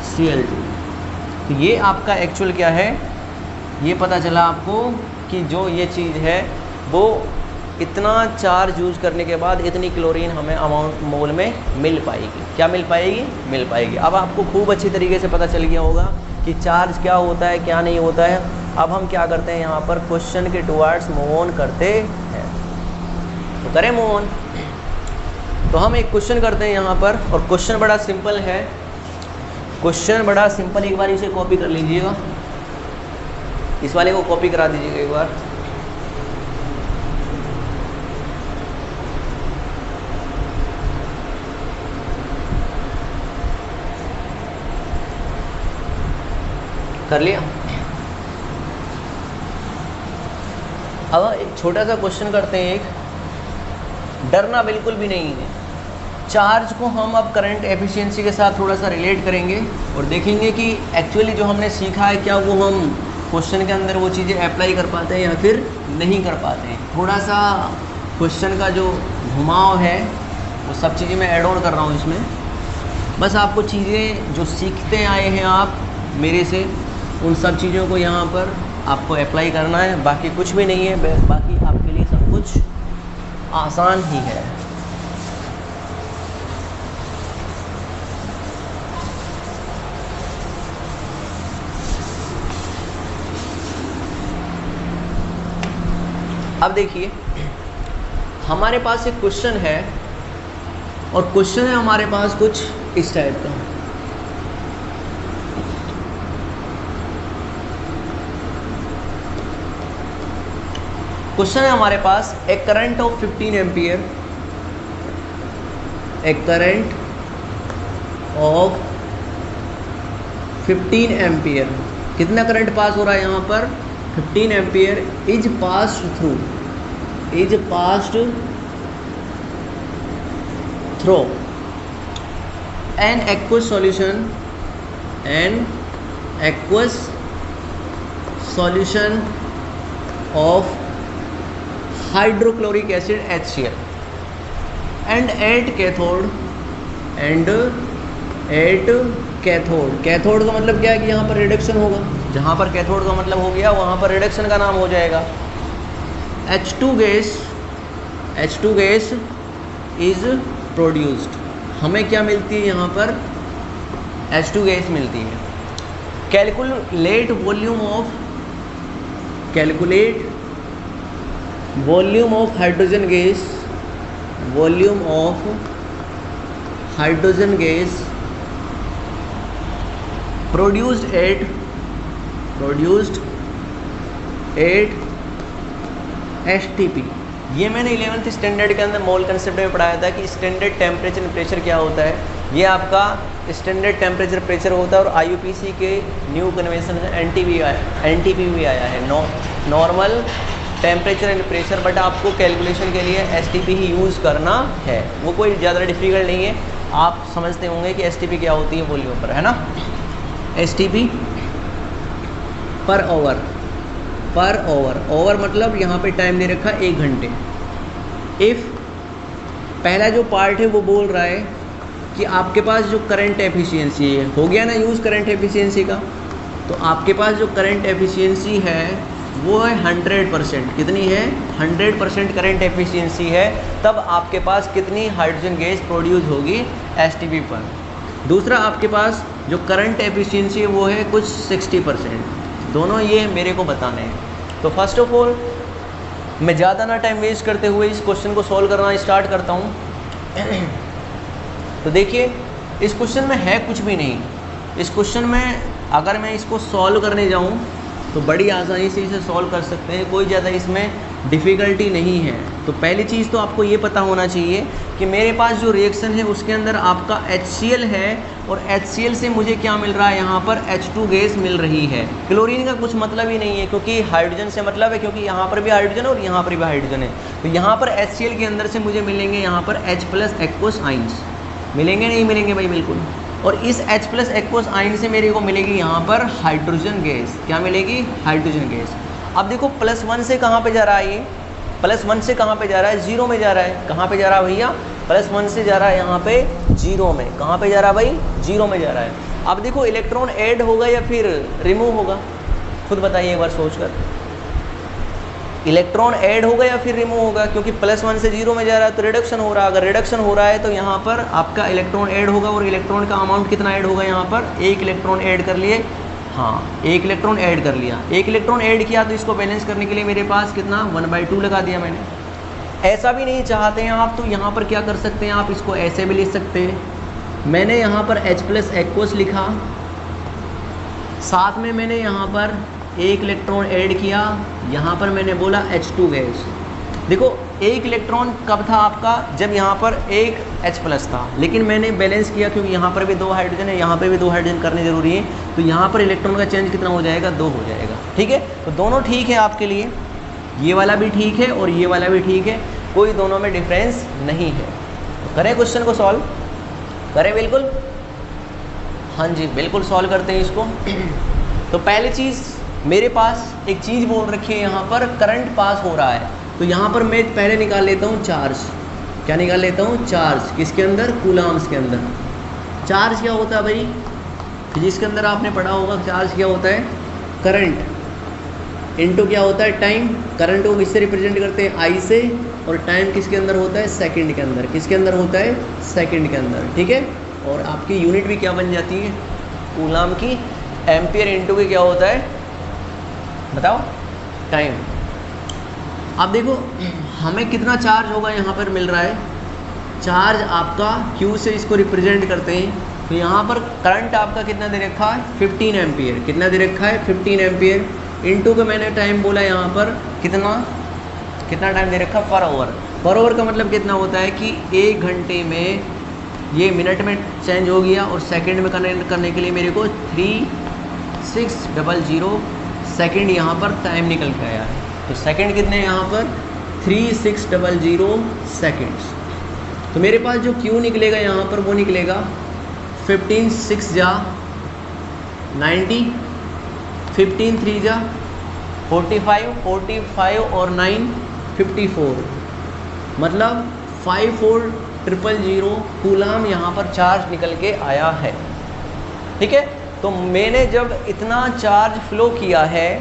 Cl2। तो ये आपका एक्चुअल क्या है, ये पता चला आपको कि जो ये चीज़ है वो इतना चार्ज यूज करने के बाद इतनी क्लोरीन हमें अमाउंट मोल में मिल पाएगी। क्या मिल पाएगी, मिल पाएगी। अब आपको खूब अच्छी तरीके से पता चल गया होगा कि चार्ज क्या होता है क्या नहीं होता है। अब हम क्या करते हैं, यहाँ पर क्वेश्चन के टुवर्ड्स मूव ऑन करते हैं। तो करें मूव ऑन। तो हम एक क्वेश्चन करते हैं यहाँ पर, और क्वेश्चन बड़ा सिंपल है, क्वेश्चन बड़ा सिंपल। एक बार इसे कॉपी कर लीजिएगा, इस वाले को कॉपी करा दीजिएगा एक बार। कर लिया। अब एक छोटा सा क्वेश्चन करते हैं, एक डरना बिल्कुल भी नहीं है। चार्ज को हम अब करंट एफिशिएंसी के साथ थोड़ा सा रिलेट करेंगे और देखेंगे कि एक्चुअली जो हमने सीखा है क्या वो हम क्वेश्चन के अंदर वो चीज़ें अप्लाई कर पाते हैं या फिर नहीं कर पाते हैं। थोड़ा सा क्वेश्चन का जो घुमाव है वो सब चीज़ें मैं ऐड ऑन कर रहा हूँ इसमें। बस आपको चीज़ें जो सीखते आए हैं आप मेरे से, उन सब चीज़ों को यहाँ पर आपको अप्लाई करना है, बाकी कुछ भी नहीं है। बाकी आपके लिए सब कुछ आसान ही है। अब देखिए हमारे पास एक क्वेश्चन है और क्वेश्चन है हमारे पास कुछ इस टाइप का। क्वेश्चन है हमारे पास a current of 15 ampere, a current of 15 ampere. कितना करंट पास हो रहा है यहाँ पर, 15 ampere is passed through, is passed through an aqueous solution, an aqueous solution of hydrochloric acid HCl and at cathode, and at cathode. Cathode का मतलब क्या है कि यहाँ पर रिडक्शन होगा, जहाँ पर कैथोड का मतलब हो गया वहाँ पर रिडक्शन का नाम हो जाएगा। H2 गैस इज प्रोड्यूस्ड, हमें क्या मिलती है यहाँ पर, H2 गैस मिलती है। Calculate volume of hydrogen gas produced at STP। ये मैंने 11th स्टैंडर्ड के अंदर मोल कंसेप्ट में पढ़ाया था कि स्टैंडर्ड टेम्परेचर एंड प्रेशर क्या होता है। ये आपका स्टैंडर्ड टेम्परेचर प्रेशर होता है और IUPAC के न्यू कन्वेंशन में NTP भी आया है, normal temperature and pressure, but आपको कैलकुलेशन के लिए STP ही यूज़ करना है। वो कोई ज़्यादा डिफिकल्ट नहीं है, आप समझते होंगे कि STP क्या होती है वॉल्यूम पर, है ना। STP पर ओवर मतलब यहाँ पे टाइम दे रखा 1 घंटे। इफ़ पहला जो पार्ट है वो बोल रहा है कि आपके पास जो करंट एफिशिएंसी है, हो गया ना यूज़ करंट एफिशिएंसी का, तो आपके पास जो करंट एफिशिएंसी है वो है 100%। कितनी है? 100% करंट एफिशिएंसी है, तब आपके पास कितनी हाइड्रोजन गैस प्रोड्यूस होगी STP पर। दूसरा आपके पास जो करंट एफिशिएंसी है वो है कुछ 60%। दोनों ये मेरे को बताने हैं। तो फर्स्ट ऑफ ऑल मैं ज़्यादा ना टाइम वेस्ट करते हुए इस क्वेश्चन को सॉल्व करना स्टार्ट करता हूँ। तो देखिए इस क्वेश्चन में है कुछ भी नहीं। इस क्वेश्चन में अगर मैं इसको सॉल्व करने जाऊँ तो बड़ी आसानी से इसे सॉल्व कर सकते हैं, कोई ज़्यादा इसमें डिफ़िकल्टी नहीं है। तो पहली चीज़ तो आपको ये पता होना चाहिए कि मेरे पास जो रिएक्शन है उसके अंदर आपका HCl है और HCl से मुझे क्या मिल रहा है, यहाँ पर H2 गैस मिल रही है। क्लोरीन का कुछ मतलब ही नहीं है क्योंकि हाइड्रोजन से मतलब है, क्योंकि यहाँ पर भी हाइड्रोजन है और यहाँ पर भी हाइड्रोजन है। तो यहाँ पर HCl के अंदर से मुझे मिलेंगे यहाँ पर H+ एक्वस आइंस, मिलेंगे नहीं मिलेंगे भाई, बिल्कुल। और इस H+ एक्वस आइन से मेरे को मिलेगी यहाँ पर हाइड्रोजन गैस। क्या मिलेगी? Hydrogen gas. अब देखो +1 से कहाँ पे जा रहा है, ये +1 से कहाँ पे जा रहा है? 0 में जा रहा है। कहाँ पे जा रहा है भैया? +1 से जा रहा है यहाँ पे 0 में। कहाँ पे जा रहा है भाई? 0 में जा रहा है। अब देखो इलेक्ट्रॉन ऐड होगा या फिर रिमूव होगा, खुद बताइए एक बार सोचकर। इलेक्ट्रॉन ऐड होगा या फिर रिमूव होगा, क्योंकि +1 से 0 में जा रहा है तो रिडक्शन हो रहा है। अगर रिडक्शन हो रहा है तो यहाँ पर आपका इलेक्ट्रॉन ऐड होगा और इलेक्ट्रॉन का अमाउंट कितना ऐड होगा, यहाँ पर 1 इलेक्ट्रॉन ऐड कर लिए। हाँ, 1 इलेक्ट्रॉन ऐड कर लिया। 1 इलेक्ट्रॉन ऐड किया तो इसको बैलेंस करने के लिए मेरे पास कितना 1/2 लगा दिया मैंने। ऐसा भी नहीं चाहते हैं आप तो यहाँ पर क्या कर सकते हैं, आप इसको ऐसे भी लिख सकते हैं। मैंने यहाँ पर H+ एक्वस लिखा, साथ में मैंने यहाँ पर 1 इलेक्ट्रॉन ऐड किया, यहाँ पर मैंने बोला H2 गैस। देखो 1 इलेक्ट्रॉन कब था आपका, जब यहाँ पर 1 H+ था, लेकिन मैंने बैलेंस किया क्योंकि यहाँ पर भी 2 हाइड्रोजन है, यहाँ पर भी 2 हाइड्रोजन करने ज़रूरी है, तो यहाँ पर इलेक्ट्रॉन का चेंज कितना हो जाएगा, 2 हो जाएगा। ठीक है, तो दोनों ठीक है आपके लिए, ये वाला भी ठीक है और ये वाला भी ठीक है, कोई दोनों में डिफरेंस नहीं है। तो करें क्वेश्चन को सॉल्व, करें बिल्कुल, हाँ जी बिल्कुल सॉल्व करते हैं इसको। तो पहली चीज़ मेरे पास एक चीज़ बोल रखी है, यहाँ पर करंट पास हो रहा है, तो यहाँ पर मैं पहले निकाल लेता हूँ चार्ज। क्या निकाल लेता हूँ? चार्ज। किसके अंदर? कूलाम्स के अंदर। चार्ज क्या होता है भाई, फिजिक्स के अंदर आपने पढ़ा होगा, चार्ज क्या होता है? करंट इनटू क्या होता है? टाइम। करंट को किससे रिप्रेजेंट करते हैं? I से, और टाइम किसके अंदर होता है? सेकंड के अंदर। किसके अंदर होता है? सेकंड के अंदर। ठीक है, और आपकी यूनिट भी क्या बन जाती है? कूलाम की। एम्पियर इनटू के क्या होता है बताओ? टाइम। अब देखो हमें कितना चार्ज होगा यहाँ पर मिल रहा है, चार्ज आपका Q से इसको रिप्रेजेंट करते हैं, तो यहाँ पर करंट आपका कितना दे रखा है? 15 एम्पियर। कितना दे रखा है? 15 एम्पियर। इनटू का मैंने टाइम बोला यहाँ पर कितना टाइम दे रखा? Per hour. पर आवर का मतलब कितना होता है कि 1 घंटे में ये मिनट में चेंज हो गया, और सेकंड में कनेक्ट करने के लिए मेरे को 3600 सेकंड यहाँ पर टाइम निकल के आया है। तो सेकंड कितने हैं यहाँ पर? 3600 सेकंड्स। तो मेरे पास जो Q निकलेगा यहाँ पर वो निकलेगा 15 6 जा 90, 15 3 जा 45, 45 और 9 54, मतलब 54000 कूलाम यहाँ पर चार्ज निकल के आया है। ठीक है, तो मैंने जब इतना चार्ज फ्लो किया है,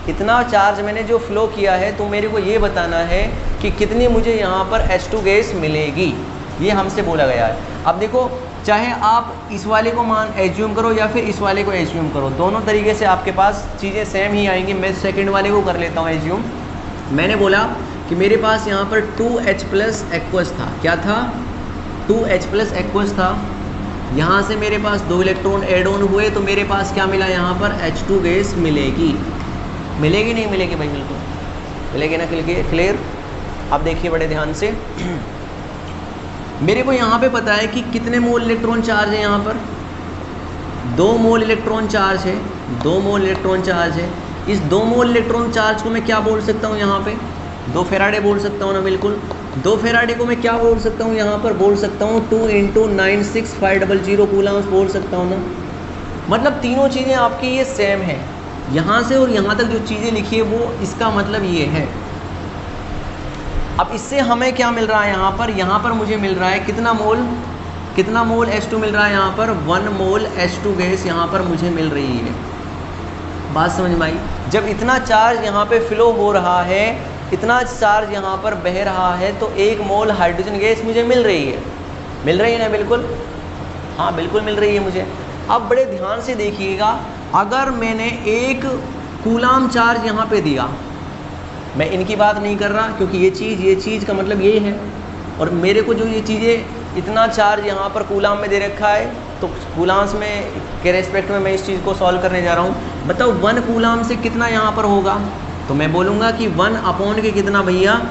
इतना चार्ज मैंने जो फ्लो किया है तो मेरे को ये बताना है कि कितनी मुझे यहाँ पर H2 गैस मिलेगी, ये हमसे बोला गया है। अब देखो, चाहे आप इस वाले को मान एज्यूम करो या फिर इस वाले को एज्यूम करो, दोनों तरीके से आपके पास चीज़ें सेम ही आएंगी। मैं सेकंड वाले को कर लेता हूँ एज्यूम। मैंने बोला कि मेरे पास यहाँ पर 2H प्लस एक्वस था। क्या था? 2H प्लस एक्वस था। यहाँ से मेरे पास 2 इलेक्ट्रॉन ऐड ऑन हुए तो मेरे पास क्या मिला? यहाँ पर H2 गैस मिलेगी। मिलेगी नहीं मिलेगी भाई? बिल्कुल मिलेगी ना। क्लियर? आप देखिए बड़े ध्यान से। मेरे को यहाँ पे पता है कि कितने मोल इलेक्ट्रॉन चार्ज है। यहाँ पर 2 मोल इलेक्ट्रॉन चार्ज है। 2 मोल इलेक्ट्रॉन चार्ज है। इस 2 मोल इलेक्ट्रॉन चार्ज को मैं क्या बोल सकता हूँ? यहाँ पे 2 फेराडे बोल सकता हूँ ना। बिल्कुल 2 फेराडे को मैं क्या बोल सकता हूँ? यहाँ पर बोल सकता हूँ 2 × 96500 कूलम्स बोल सकता हूँ ना। मतलब तीनों चीज़ें आपकी ये सेम है। यहाँ से और यहाँ तक जो चीज़ें लिखी है वो इसका मतलब ये है। अब इससे हमें क्या मिल रहा है? यहाँ पर मुझे मिल रहा है कितना मोल H2 मिल रहा है? यहाँ पर 1 मोल H2 गैस यहाँ पर मुझे मिल रही है। बात समझ में आई? जब इतना चार्ज यहाँ पे फ्लो हो रहा है, इतना चार्ज यहाँ पर बह रहा है तो 1 मोल हाइड्रोजन गैस मुझे मिल रही है। मिल रही है ना? बिल्कुल, हाँ बिल्कुल मिल रही है मुझे। अब बड़े ध्यान से देखिएगा, अगर मैंने 1 कूलाम चार्ज यहाँ पे दिया, मैं इनकी बात नहीं कर रहा क्योंकि ये चीज़ का मतलब ये है, और मेरे को जो ये चीज़ें इतना चार्ज यहाँ पर कूलाम में दे रखा है तो कूलाम्स में के रेस्पेक्ट में मैं इस चीज़ को सॉल्व करने जा रहा हूँ। बताओ 1 कूलाम से कितना यहाँ पर होगा? तो मैं बोलूँगा कि 1 अपॉन के कितना भैया?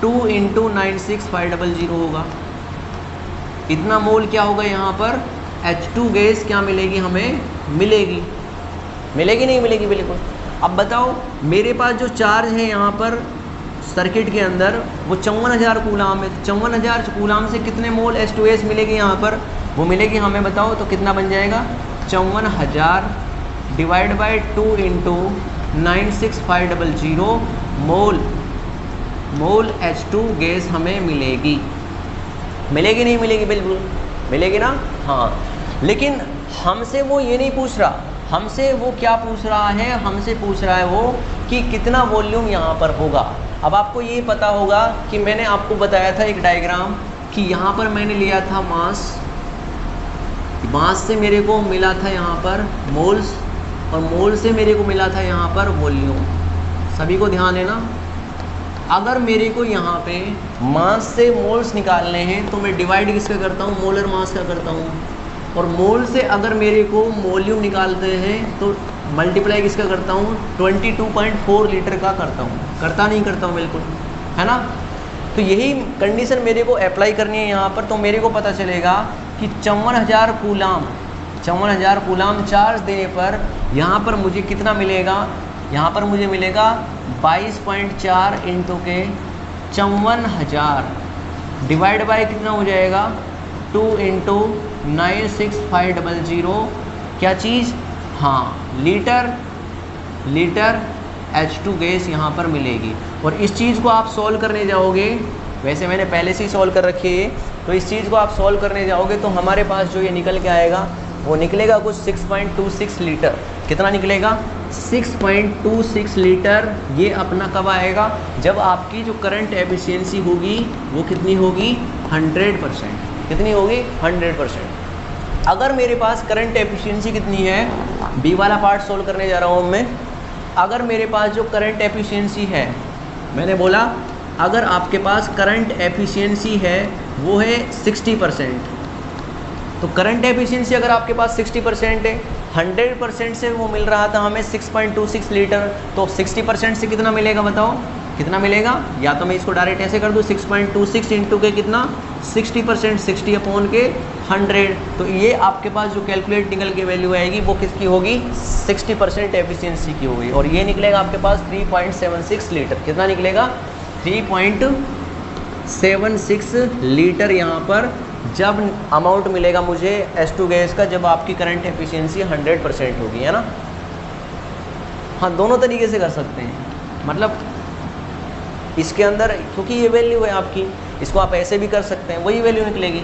2 × 96500 होगा। इतना मोल क्या होगा? यहाँ पर H2 गैस क्या मिलेगी? हमें मिलेगी नहीं मिलेगी? बिल्कुल। अब बताओ, मेरे पास जो चार्ज है यहाँ पर सर्किट के अंदर वो 54,000 कूलाम है। 54,000 कूलाम से कितने मोल H2S मिलेगी? यहाँ पर वो मिलेगी हमें, बताओ तो कितना बन जाएगा? 54,000 divide by 2 × 96500 mole H2 gas हमें मिलेगी नहीं मिलेगी? बिल्कुल मिलेगी ना। हाँ, लेकिन हमसे वो ये नहीं पूछ रहा। हमसे वो क्या पूछ रहा है? हमसे पूछ रहा है वो कि कितना वॉल्यूम यहाँ पर होगा। अब आपको ये पता होगा कि मैंने आपको बताया था एक डायग्राम कि यहाँ पर मैंने लिया था मास से मेरे को मिला था यहाँ पर मोल्स, और मोल से मेरे को मिला था यहाँ पर वॉल्यूम। सभी को ध्यान है ना? अगर मेरे को यहाँ पे मास से मोल्स निकालने हैं तो मैं डिवाइड किसका करता हूँ? मोलर मास का करता हूँ। और मोल से अगर मेरे को वॉल्यूम निकालते हैं तो मल्टीप्लाई किसका करता हूँ? 22.4 लीटर का करता हूँ। करता हूँ? बिल्कुल, है ना। तो यही कंडीशन मेरे को अप्लाई करनी है यहाँ पर। तो मेरे को पता चलेगा कि 54,000 कूलाम चार्ज देने पर यहाँ पर मुझे कितना मिलेगा? यहाँ पर मुझे मिलेगा 22.4 × के 54,000 डिवाइड बाई कितना हो जाएगा? 2 × 96500 क्या चीज़? हाँ, लीटर H2 गैस यहाँ पर मिलेगी। और इस चीज़ को आप सॉल्व करने जाओगे, वैसे मैंने पहले से ही सॉल्व कर रखी है, तो इस चीज़ को आप सॉल्व करने जाओगे तो हमारे पास जो ये निकल के आएगा वो निकलेगा कुछ 6.26 लीटर। कितना निकलेगा? 6.26 लीटर। ये अपना कब आएगा? जब आपकी जो करंट एफिशिएंसी होगी वो कितनी होगी? 100%। कितनी होगी? 100%। अगर मेरे पास करंट एफिशिएंसी कितनी है, बी वाला पार्ट सॉल्व करने जा रहा हूँ मैं। अगर मेरे पास जो करंट एफिशिएंसी है, मैंने बोला अगर आपके पास करंट एफिशिएंसी है वो है 60%, तो करंट एफिशिएंसी अगर आपके पास 60% है, 100% से वो मिल रहा था हमें 6.26 लीटर, तो 60% से कितना मिलेगा? बताओ कितना मिलेगा? या तो मैं इसको डायरेक्ट ऐसे कर दूँ 6.26 × के कितना? 60%, 60 अपॉन के 100। तो ये आपके पास जो कैलकुलेट निकल के वैल्यू आएगी वो किसकी होगी? 60% एफिशिएंसी की होगी। और ये निकलेगा आपके पास 3.76 लीटर। कितना निकलेगा? 3.76 लीटर यहाँ पर जब अमाउंट मिलेगा मुझे H2 गैस का, जब आपकी करंट एफिशिएंसी 100% होगी, है ना। हाँ, दोनों तरीके से कर सकते हैं। मतलब इसके अंदर क्योंकि ये वैल्यू है आपकी, इसको आप ऐसे भी कर सकते हैं, वही वैल्यू निकलेगी।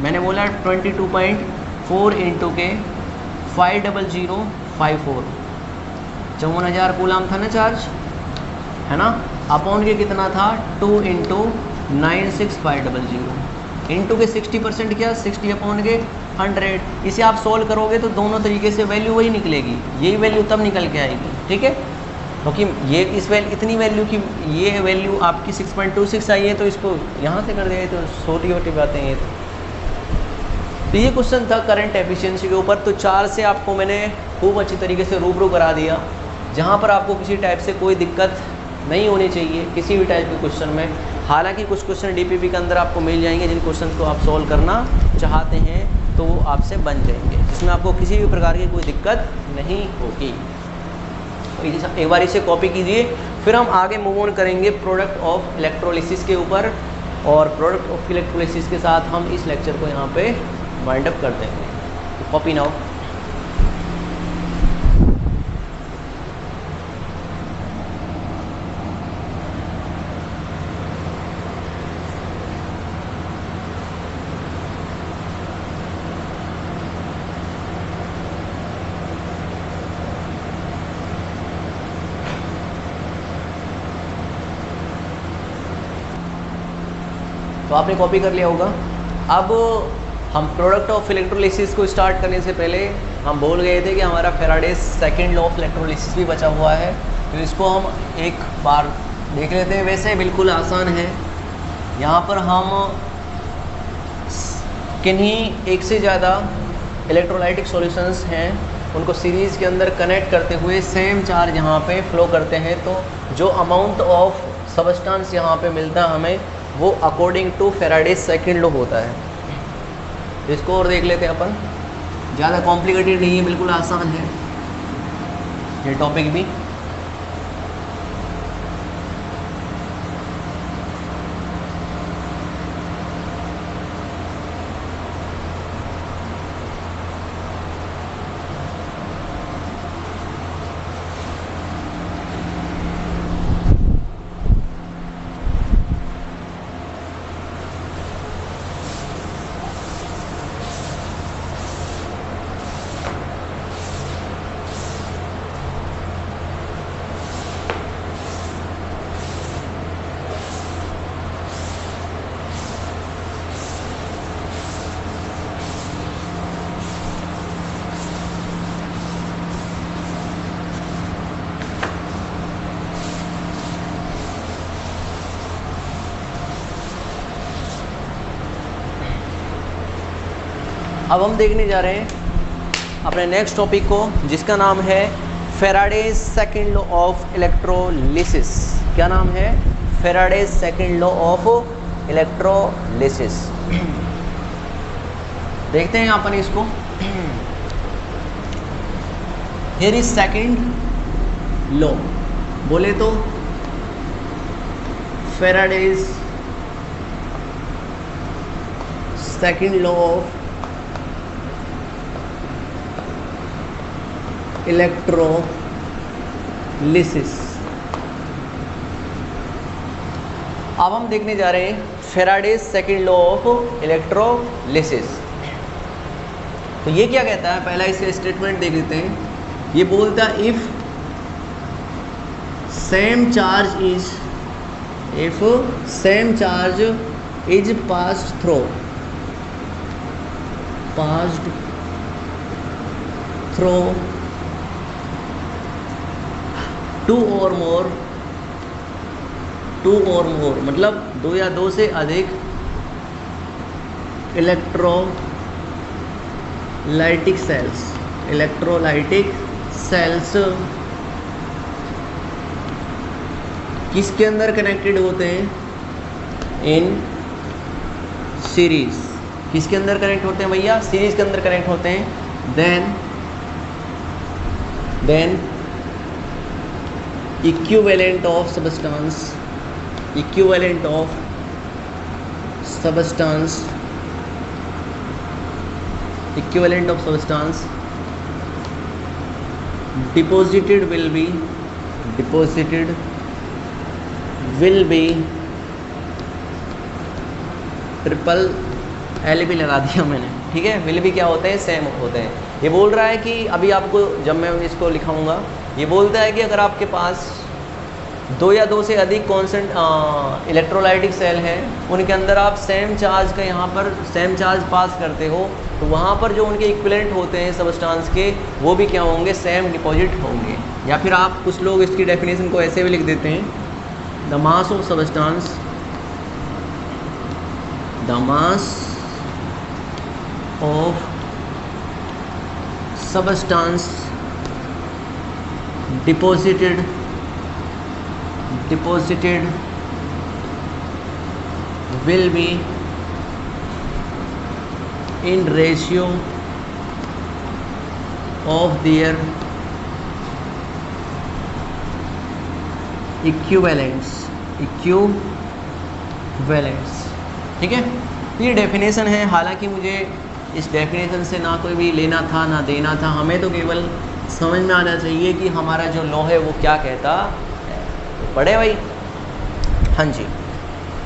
मैंने बोला 22.4 × के 50054 54,000 कूलाम था ना चार्ज, है ना। अपॉन के कितना था 2 × 96500 इंटू के 60% क्या 60 अपॉन के 100। इसे आप सोल्व करोगे तो दोनों तरीके से वैल्यू वही निकलेगी, यही वैल्यू तब निकल के आएगी, ठीक है। क्योंकि ये इस इतनी वैल्यू की ये वैल्यू आपकी 6.26 आई है, तो इसको यहाँ से कर दिया, तो छोटी छोटी बातें हैं। तो ये क्वेश्चन था करंट एफिशिएंसी के ऊपर। तो 4 से आपको मैंने खूब अच्छी तरीके से रूबरू करा दिया, जहाँ पर आपको किसी टाइप से कोई दिक्कत नहीं होनी चाहिए किसी भी टाइप के क्वेश्चन में। हालांकि कुछ क्वेश्चन डीपीपी के अंदर आपको मिल जाएंगे जिन क्वेश्चन को आप सॉल्व करना चाहते हैं तो वो आपसे बन जाएंगे, जिसमें आपको किसी भी प्रकार की कोई दिक्कत नहीं होगी। एक बार इसे कॉपी कीजिए, फिर हम आगे मूव ऑन करेंगे प्रोडक्ट ऑफ इलेक्ट्रोलिसिस के ऊपर, और प्रोडक्ट ऑफ इलेक्ट्रोलिसिस के साथ हम इस लेक्चर को यहाँ पे वाइंड अप कर देंगे। तो कॉपी नाउ। तो आपने कॉपी कर लिया होगा। अब हम प्रोडक्ट ऑफ इलेक्ट्रोलिसिस को स्टार्ट करने से पहले हम बोल गए थे कि हमारा Faraday's second law of electrolysis भी बचा हुआ है, तो इसको हम एक बार देख लेते हैं। वैसे बिल्कुल आसान है। यहाँ पर हम किन्हीं एक से ज़्यादा इलेक्ट्रोलाइटिक सॉल्यूशंस हैं, उनको सीरीज़ के अंदर कनेक्ट करते हुए सेम चार्ज यहाँ पे फ्लो करते हैं, तो जो अमाउंट ऑफ सबस्टेंस यहाँ पे मिलता है हमें, वो according to Faraday's second law होता है। इसको और देख लेते हैं अपन, ज़्यादा कॉम्प्लिकेटेड नहीं है, बिल्कुल आसान है ये टॉपिक भी। अब हम देखने जा रहे हैं अपने नेक्स्ट टॉपिक को, जिसका नाम है Faraday's second law of electrolysis. क्या नाम है? Faraday's second law of electrolysis. देखते हैं अपन इसको। हियर इज सेकंड लॉ, बोले तो Faraday's second law of electrolysis. अब हम देखने जा रहे हैं Faraday's second law of electrolysis. तो ये क्या कहता है, पहला इसका स्टेटमेंट देख लेते हैं। ये बोलता है if same charge is passed through two और मोर मतलब दो या दो से अधिक इलेक्ट्रोलाइटिक सेल्स किसके अंदर कनेक्टेड होते हैं? In series. किसके अंदर कनेक्ट होते हैं भैया? सीरीज के अंदर कनेक्ट होते हैं। Then equivalent of substance deposited will be triple L भी लगा दिया मैंने, ठीक है। विल भी क्या होते हैं? सेम होते हैं। ये बोल रहा है कि अभी आपको जब मैं इसको लिखाऊंगा ये बोलता है कि अगर आपके पास 2 या 2 से अधिक कॉन्सेंट इलेक्ट्रोलाइटिक सेल हैं, उनके अंदर आप सेम चार्ज का यहाँ पर सेम चार्ज पास करते हो, तो वहाँ पर जो उनके इक्विवेलेंट होते हैं सबस्टांस के, वो भी क्या होंगे, सेम डिपॉजिट होंगे। या फिर आप कुछ लोग इसकी डेफिनेशन को ऐसे भी लिख देते हैं, the mass of substance, the mass of substance deposited will be in ratio of their equivalents। ठीक है, ये डेफिनेशन है। हालांकि मुझे इस डेफिनेशन से ना कोई भी लेना था ना देना था, हमें तो केवल समझ में आना चाहिए कि हमारा जो लॉ है वो क्या कहता है। पढ़े भाई? हाँ जी।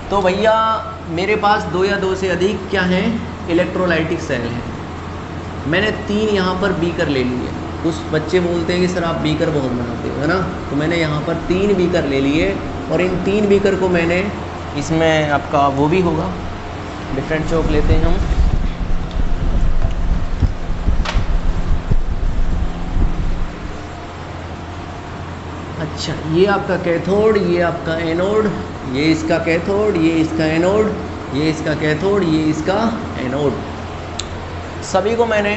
तो भैया मेरे पास 2 या 2 से अधिक क्या हैं, इलेक्ट्रोलाइटिक सेल हैं। मैंने 3 यहाँ पर बीकर ले लिए। कुछ बच्चे बोलते हैं कि सर आप बीकर बहुत बनाते हो, है ना, तो मैंने यहाँ पर 3 बीकर ले लिए और इन 3 बीकर को मैंने, इसमें आपका वो भी होगा, डिफरेंट चौक लेते हैं हम। अच्छा, ये आपका कैथोड, ये आपका एनोड, ये इसका कैथोड, ये इसका एनोड, ये इसका कैथोड, ये इसका एनोड। सभी को मैंने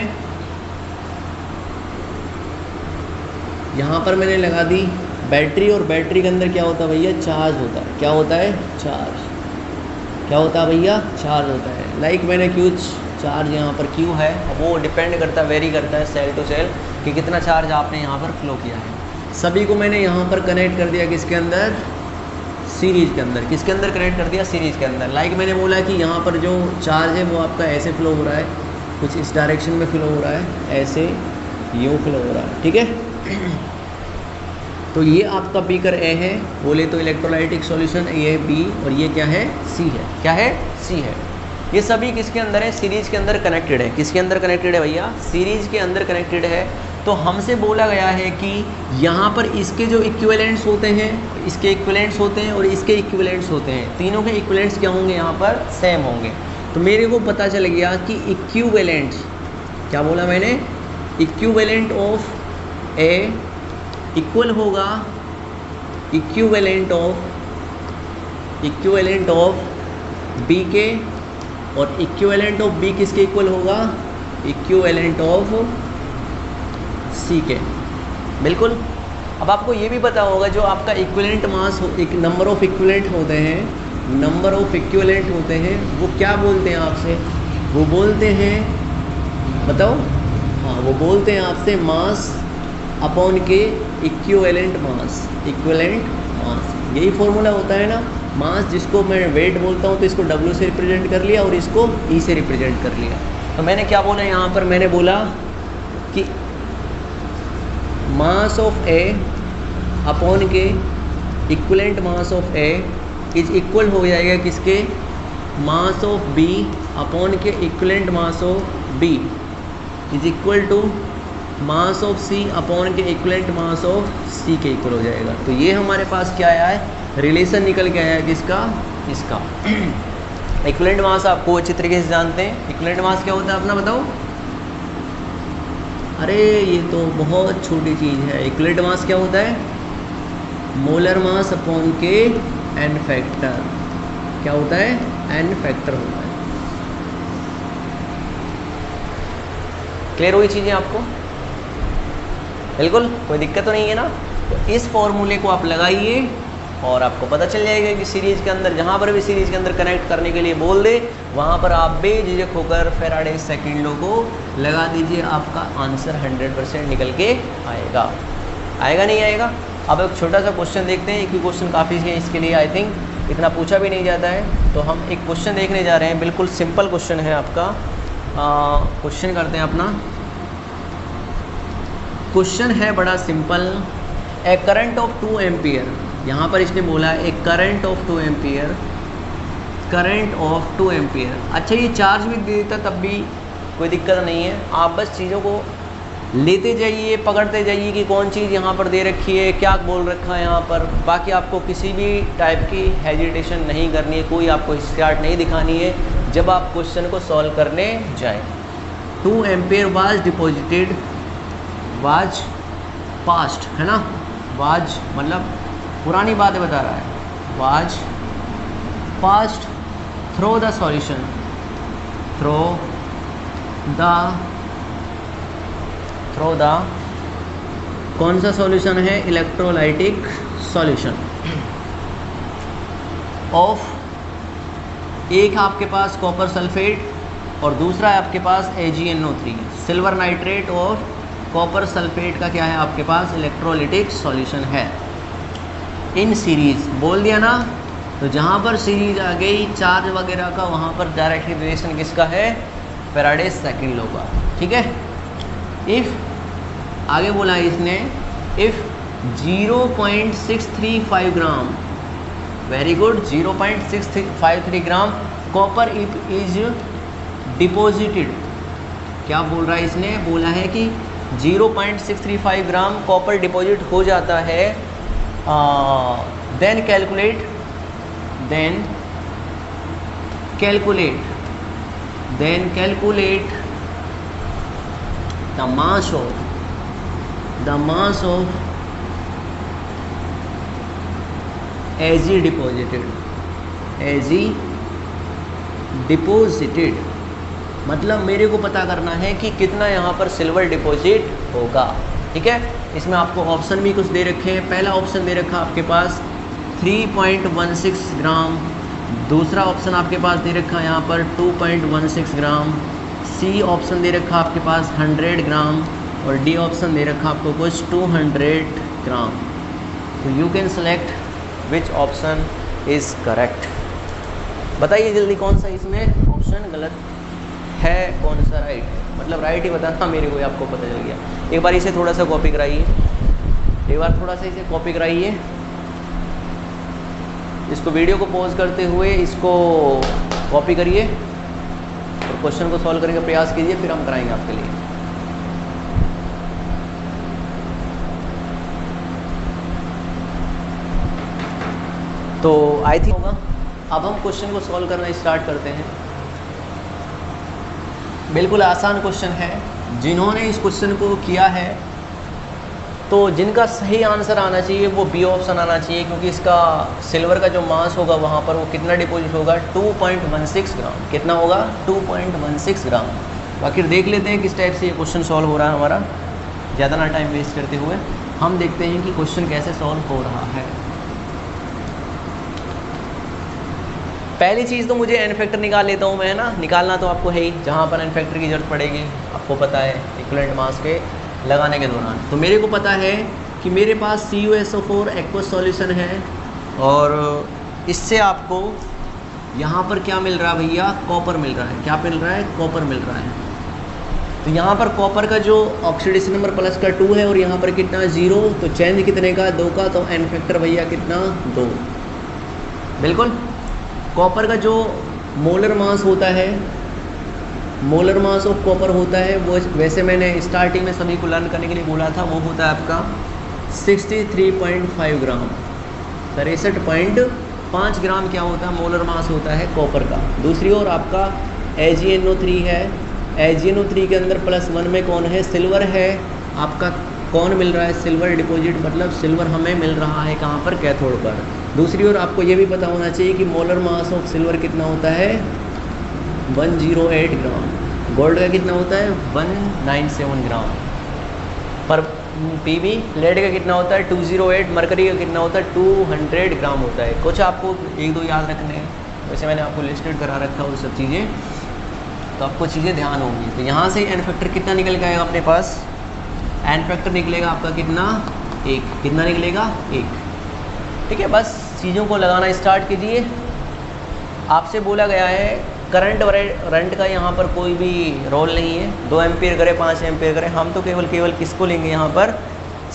यहाँ पर मैंने लगा दी बैटरी, और बैटरी के अंदर क्या होता है भैया, चार्ज होता है। क्या होता है? चार्ज। क्या होता है भैया? चार्ज होता है। लाइक मैंने क्यू चार्ज यहाँ पर क्यू है, वो डिपेंड करता है, वेरी करता है सेल टू सेल कि कितना चार्ज आपने यहाँ पर फ्लो किया है। सभी को मैंने यहाँ पर कनेक्ट कर दिया, किसके अंदर, सीरीज के अंदर। किसके अंदर कनेक्ट कर दिया? सीरीज के अंदर। लाइक मैंने बोला कि यहाँ पर जो चार्ज है वो आपका ऐसे फ्लो हो रहा है, कुछ इस डायरेक्शन में फ्लो हो रहा है, ऐसे यूँ फ्लो हो रहा है, ठीक है। तो ये आपका बीकर ए है, बोले तो इलेक्ट्रोलाइटिक सॉल्यूशन, ये बी, और ये क्या है, सी है। क्या है? सी है। ये सभी किसके अंदर है? सीरीज के अंदर कनेक्टेड है। किसके अंदर कनेक्टेड है भैया? सीरीज के अंदर कनेक्टेड है। तो हमसे बोला गया है कि यहाँ पर इसके जो इक्विवेलेंट्स होते हैं, इसके इक्विवेलेंट्स होते हैं और इसके इक्विवेलेंट्स होते हैं, तीनों के इक्विवेलेंट्स क्या होंगे, यहाँ पर सेम होंगे। तो मेरे को पता चल गया कि इक्विवेलेंट्स, क्या बोला मैंने, इक्विवेलेंट ऑफ ए इक्वल होगा इक्विवेलेंट ऑफ बी के, और इक्विवेलेंट ऑफ बी किसके इक्वल होगा, इक्विवेलेंट ऑफ सी के। बिल्कुल। अब आपको ये भी पता होगा जो आपका इक्विवेलेंट मास, एक नंबर ऑफ इक्विवेलेंट होते हैं, नंबर ऑफ इक्विवेलेंट होते हैं, वो क्या बोलते हैं आपसे, वो बोलते हैं, बताओ, हाँ, वो बोलते हैं आपसे मास अपॉन के इक्विवेलेंट मास, इक्विवेलेंट मास। यही फॉर्मूला होता है ना, मास जिसको मैं वेट बोलता हूँ तो इसको W से रिप्रेजेंट कर लिया और इसको E से रिप्रेजेंट कर लिया। तो मैंने क्या बोला यहाँ पर, मैंने बोला कि मास ऑफ ए अपॉन के equivalent mass of A is equal हो जाएगा किसके, मास ऑफ बी अपॉन के equivalent mass of B is equal to mass of C upon के इक्विवेलेंट मास ऑफ सी के इक्वल हो जाएगा। तो ये हमारे पास क्या आया है, रिलेशन निकल के आया है, किसका, इसका। इक्विवेलेंट मास आपको अच्छी तरीके से जानते हैं। इक्विवेलेंट मास क्या होता है अपना बताओ, अरे ये तो बहुत छोटी चीज़ है। इक्विवेलेंट मास क्या होता है, मोलर मास अपॉन के एन फैक्टर। क्या होता है, एन फैक्टर होता है। क्लियर हुई चीज़ें आपको? बिल्कुल, कोई दिक्कत तो नहीं है ना। तो इस फॉर्मूले को आप लगाइए और आपको पता चल जाएगा कि सीरीज के अंदर, जहाँ पर भी सीरीज के अंदर कनेक्ट करने के लिए बोल दे, वहाँ पर आप बेझिझक होकर फैराडे सेकंड लॉ को लगा दीजिए, आपका आंसर 100% निकल के आएगा। आएगा नहीं आएगा? अब एक छोटा सा क्वेश्चन देखते हैं, एक ही क्वेश्चन काफ़ी है इसके लिए, आई थिंक इतना पूछा भी नहीं जाता है। तो हम एक क्वेश्चन देखने जा रहे हैं, बिल्कुल सिंपल क्वेश्चन है आपका। क्वेश्चन करते हैं अपना। क्वेश्चन है बड़ा simple. A current of 2 ampere, यहाँ पर इसने बोला है a current of 2 ampere, current of 2 ampere. अच्छा, ये चार्ज भी दे देता तब भी कोई दिक्कत नहीं है, आप बस चीज़ों को लेते जाइए, पकड़ते जाइए कि कौन चीज़ यहाँ पर दे रखी है, क्या बोल रखा है यहाँ पर। बाकी आपको किसी भी टाइप की हेजिटेशन नहीं करनी है, कोई आपको स्टार्ट नहीं दिखानी है जब आप क्वेश्चन को सॉल्व करने जाए। 2 ampere was deposited, was past है ना, वाज मतलब पुरानी बातें बता रहा है, was past through the solution, through the कौन सा सॉल्यूशन है, इलेक्ट्रोलाइटिक सॉल्यूशन ऑफ, एक आपके पास कॉपर सल्फेट और दूसरा है आपके पास AgNO3, सिल्वर नाइट्रेट और कॉपर सल्फेट का क्या है आपके पास, इलेक्ट्रोलाइटिक सॉल्यूशन है इन सीरीज। बोल दिया ना, तो जहाँ पर सीरीज आ गई चार्ज वगैरह का, वहाँ पर डायरेक्ट रिलेशन किसका है, फैराडे सेकंड लॉ का। ठीक है, इफ़ आगे बोला इसने, if 0.635 gram, very good, 0.653 gram copper is deposited, क्या बोल रहा है इसने, बोला है कि 0.635 ग्राम कॉपर डिपॉजिट हो जाता है, then calculate the mass of Ag deposited, मतलब मेरे को पता करना है कि कितना यहाँ पर सिल्वर डिपॉजिट होगा। ठीक है, इसमें आपको ऑप्शन भी कुछ दे रखे हैं। पहला ऑप्शन दे रखा आपके पास 3.16 ग्राम, दूसरा ऑप्शन आपके पास दे रखा है यहाँ पर 2.16 ग्राम, सी ऑप्शन दे रखा आपके पास 100 ग्राम और डी ऑप्शन दे रखा आपको कुछ 200 ग्राम। तो you can select which option is correct. बताइए जल्दी कौन सा इसमें ऑप्शन गलत है, कौन सा राइट है, मतलब राइट ही बताना मेरे को, आपको पता चल गया। एक बार इसे थोड़ा सा कॉपी कराइए, इसे कॉपी कराइए, इसको वीडियो को पॉज करते हुए इसको कॉपी करिए और क्वेश्चन को सॉल्व करने का प्रयास कीजिए, फिर हम कराएंगे आपके लिए। तो आई थिंक होगा। अब हम क्वेश्चन को सॉल्व करना स्टार्ट करते हैं। बिल्कुल आसान क्वेश्चन है, जिन्होंने इस क्वेश्चन को किया है तो जिनका सही आंसर आना चाहिए वो बी ऑप्शन आना चाहिए, क्योंकि इसका सिल्वर का जो मास होगा वहाँ पर वो कितना डिपॉजिट होगा, 2.16 ग्राम। कितना होगा, 2.16 ग्राम। बाकी देख लेते हैं किस टाइप से ये क्वेश्चन सॉल्व हो रहा है हमारा। ज़्यादा ना टाइम वेस्ट करते हुए हम देखते हैं कि क्वेश्चन कैसे सॉल्व हो रहा है। पहली चीज़ तो मुझे एन फैक्टर निकाल लेता हूँ मैं, है ना, निकालना तो आपको है ही, जहाँ पर एन फैक्टर की जरूरत पड़ेगी आपको पता है इक्विवेलेंट मास के लगाने के दौरान। तो मेरे को पता है कि मेरे पास CuSO4 एक्वस सॉल्यूशन है और इससे आपको यहाँ पर क्या मिल रहा है भैया, कॉपर मिल रहा है। क्या मिल रहा है, कॉपर मिल रहा है। तो यहाँ पर कॉपर का जो ऑक्सीडेशन नंबर प्लस का 2 है और यहाँ पर कितना 0, तो चेंज कितने का, 2 का, तो एन फैक्टर भैया कितना, 2। बिल्कुल। कॉपर का जो मोलर मास होता है, मोलर मास ऑफ कॉपर होता है वो, वैसे मैंने स्टार्टिंग में सभी को लर्न करने के लिए बोला था, वो होता है आपका 63.5 ग्राम, 63.5 ग्राम क्या होता है, मोलर मास होता है कॉपर का। दूसरी ओर आपका AgNO3 है, AgNO3 के अंदर +1 में कौन है, सिल्वर है। आपका कौन मिल रहा है, सिल्वर डिपॉजिट, मतलब सिल्वर हमें मिल रहा है कहाँ पर, कैथोड पर। दूसरी ओर आपको ये भी पता होना चाहिए कि मोलर मास ऑफ सिल्वर कितना होता है, 108 ग्राम। गोल्ड का कितना होता है, 197 ग्राम पर PB। लेड का कितना होता है, 208। मरकरी का कितना होता है, 200 ग्राम होता है। कुछ आपको 1-2 याद रखने हैं, वैसे मैंने आपको लिस्टेड करा रखा है वो सब चीज़ें, तो आपको चीज़ें ध्यान होंगी। तो यहाँ से एन फैक्टर कितना निकल के आएगा अपने पास, एन फैक्टर निकलेगा आपका कितना, 1। कितना निकलेगा, 1। ठीक है, बस चीज़ों को लगाना स्टार्ट कीजिए। आपसे बोला गया है करंट का यहाँ पर कोई भी रोल नहीं है, 2 एम्पियर करे 5 एम्पियर करे, हम तो केवल किसको लेंगे, यहाँ पर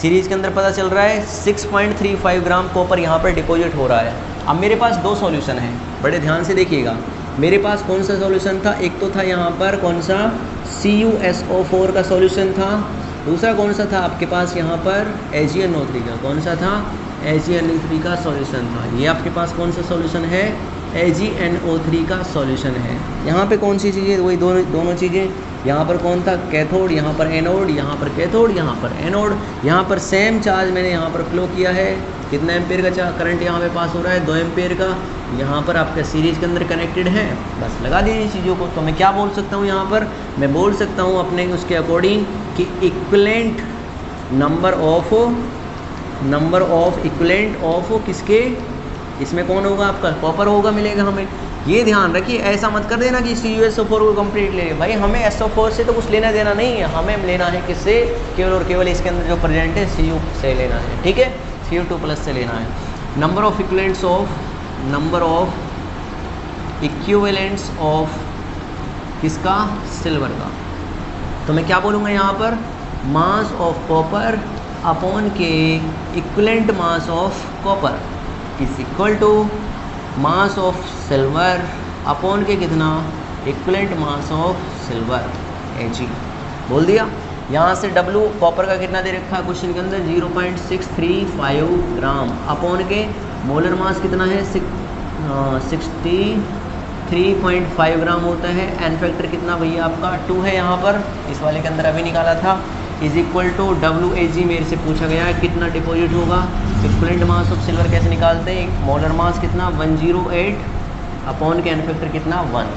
सीरीज़ के अंदर पता चल रहा है 6.35 ग्राम कॉपर यहाँ पर डिपॉजिट हो रहा है। अब मेरे पास 2 सॉल्यूशन हैं, बड़े ध्यान से देखिएगा। मेरे पास कौन सा सॉल्यूशन था, एक तो था यहाँ पर कौन सा, CuSO4 का सॉल्यूशन था, दूसरा कौन सा था आपके पास यहाँ पर, AgNO3 का, कौन सा था, AgNO3 का सॉल्यूशन था। ये आपके पास कौन सा सॉल्यूशन है, AgNO3 का सॉल्यूशन है। यहाँ पे कौन सी चीज़ें, वही दोनों चीज़ें, यहाँ पर कौन था, कैथोड, यहाँ पर एनोड, यहाँ पर कैथोड, यहाँ पर एनोड। यहाँ पर सेम चार्ज मैंने यहाँ पर फ्लो किया है, कितना एम्पेयर का करंट यहाँ पे पास हो रहा है, 2 एम्पेयर का। यहाँ पर आपका सीरीज के अंदर कनेक्टेड है, बस लगा दीजिए चीज़ों को। तो मैं क्या बोल सकता हूँ यहाँ पर, मैं बोल सकता हूँ अपने उसके अकॉर्डिंग कि equivalent number of equivalent of किसके, इसमें कौन होगा आपका, कॉपर होगा, मिलेगा हमें। ये ध्यान रखिए, ऐसा मत कर देना कि CuSO4 को कंप्लीट ले, भाई हमें SO4 से तो कुछ लेना देना नहीं है, हमें लेना है किससे, केवल और केवल इसके अंदर जो प्रेजेंट है Cu से लेना है, ठीक है, Cu2+ से लेना है। नंबर ऑफ इक्विवेलेंट्स ऑफ किसका, सिल्वर का। तो मैं क्या बोलूँगा यहाँ पर, मास ऑफ कॉपर अपॉन के equivalent mass of copper is equal to mass of silver upon के कितना, equivalent mass of silver, Ag। बोल दिया। यहाँ से W कॉपर का कितना दे रखा है क्वेश्चन के अंदर, 0.635 ग्राम अपॉन के मोलर मास कितना है, 63.5 ग्राम होता है। एन फैक्टर कितना भैया आपका 2 है, यहाँ पर इस वाले के अंदर अभी निकाला था, इज इक्वल टू WAG। मेरे से पूछा गया है कितना डिपॉजिट होगा, इक्विवेलेंट मास ऑफ सिल्वर कैसे निकालते हैं, मोलर मास कितना 108 अपॉन के एन फैक्टर कितना 1।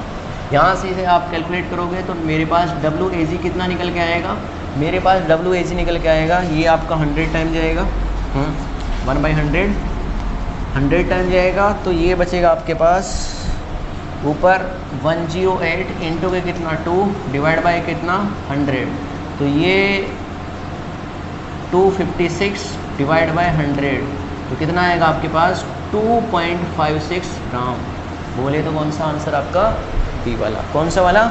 यहाँ से इसे आप कैलकुलेट करोगे तो मेरे पास WAG कितना निकल के आएगा, मेरे पास WAG निकल के आएगा, ये आपका 100 टाइम जाएगा, 1/100 टाइम जाएगा, तो ये बचेगा आपके पास ऊपर 108 इंटू के कितना 2 डिवाइड बाय कितना 100, तो ये 256 डिवाइड बाय 100, तो कितना आएगा आपके पास 2.56 ग्राम। बोले तो कौन सा आंसर आपका, बी वाला। कौन सा वाला,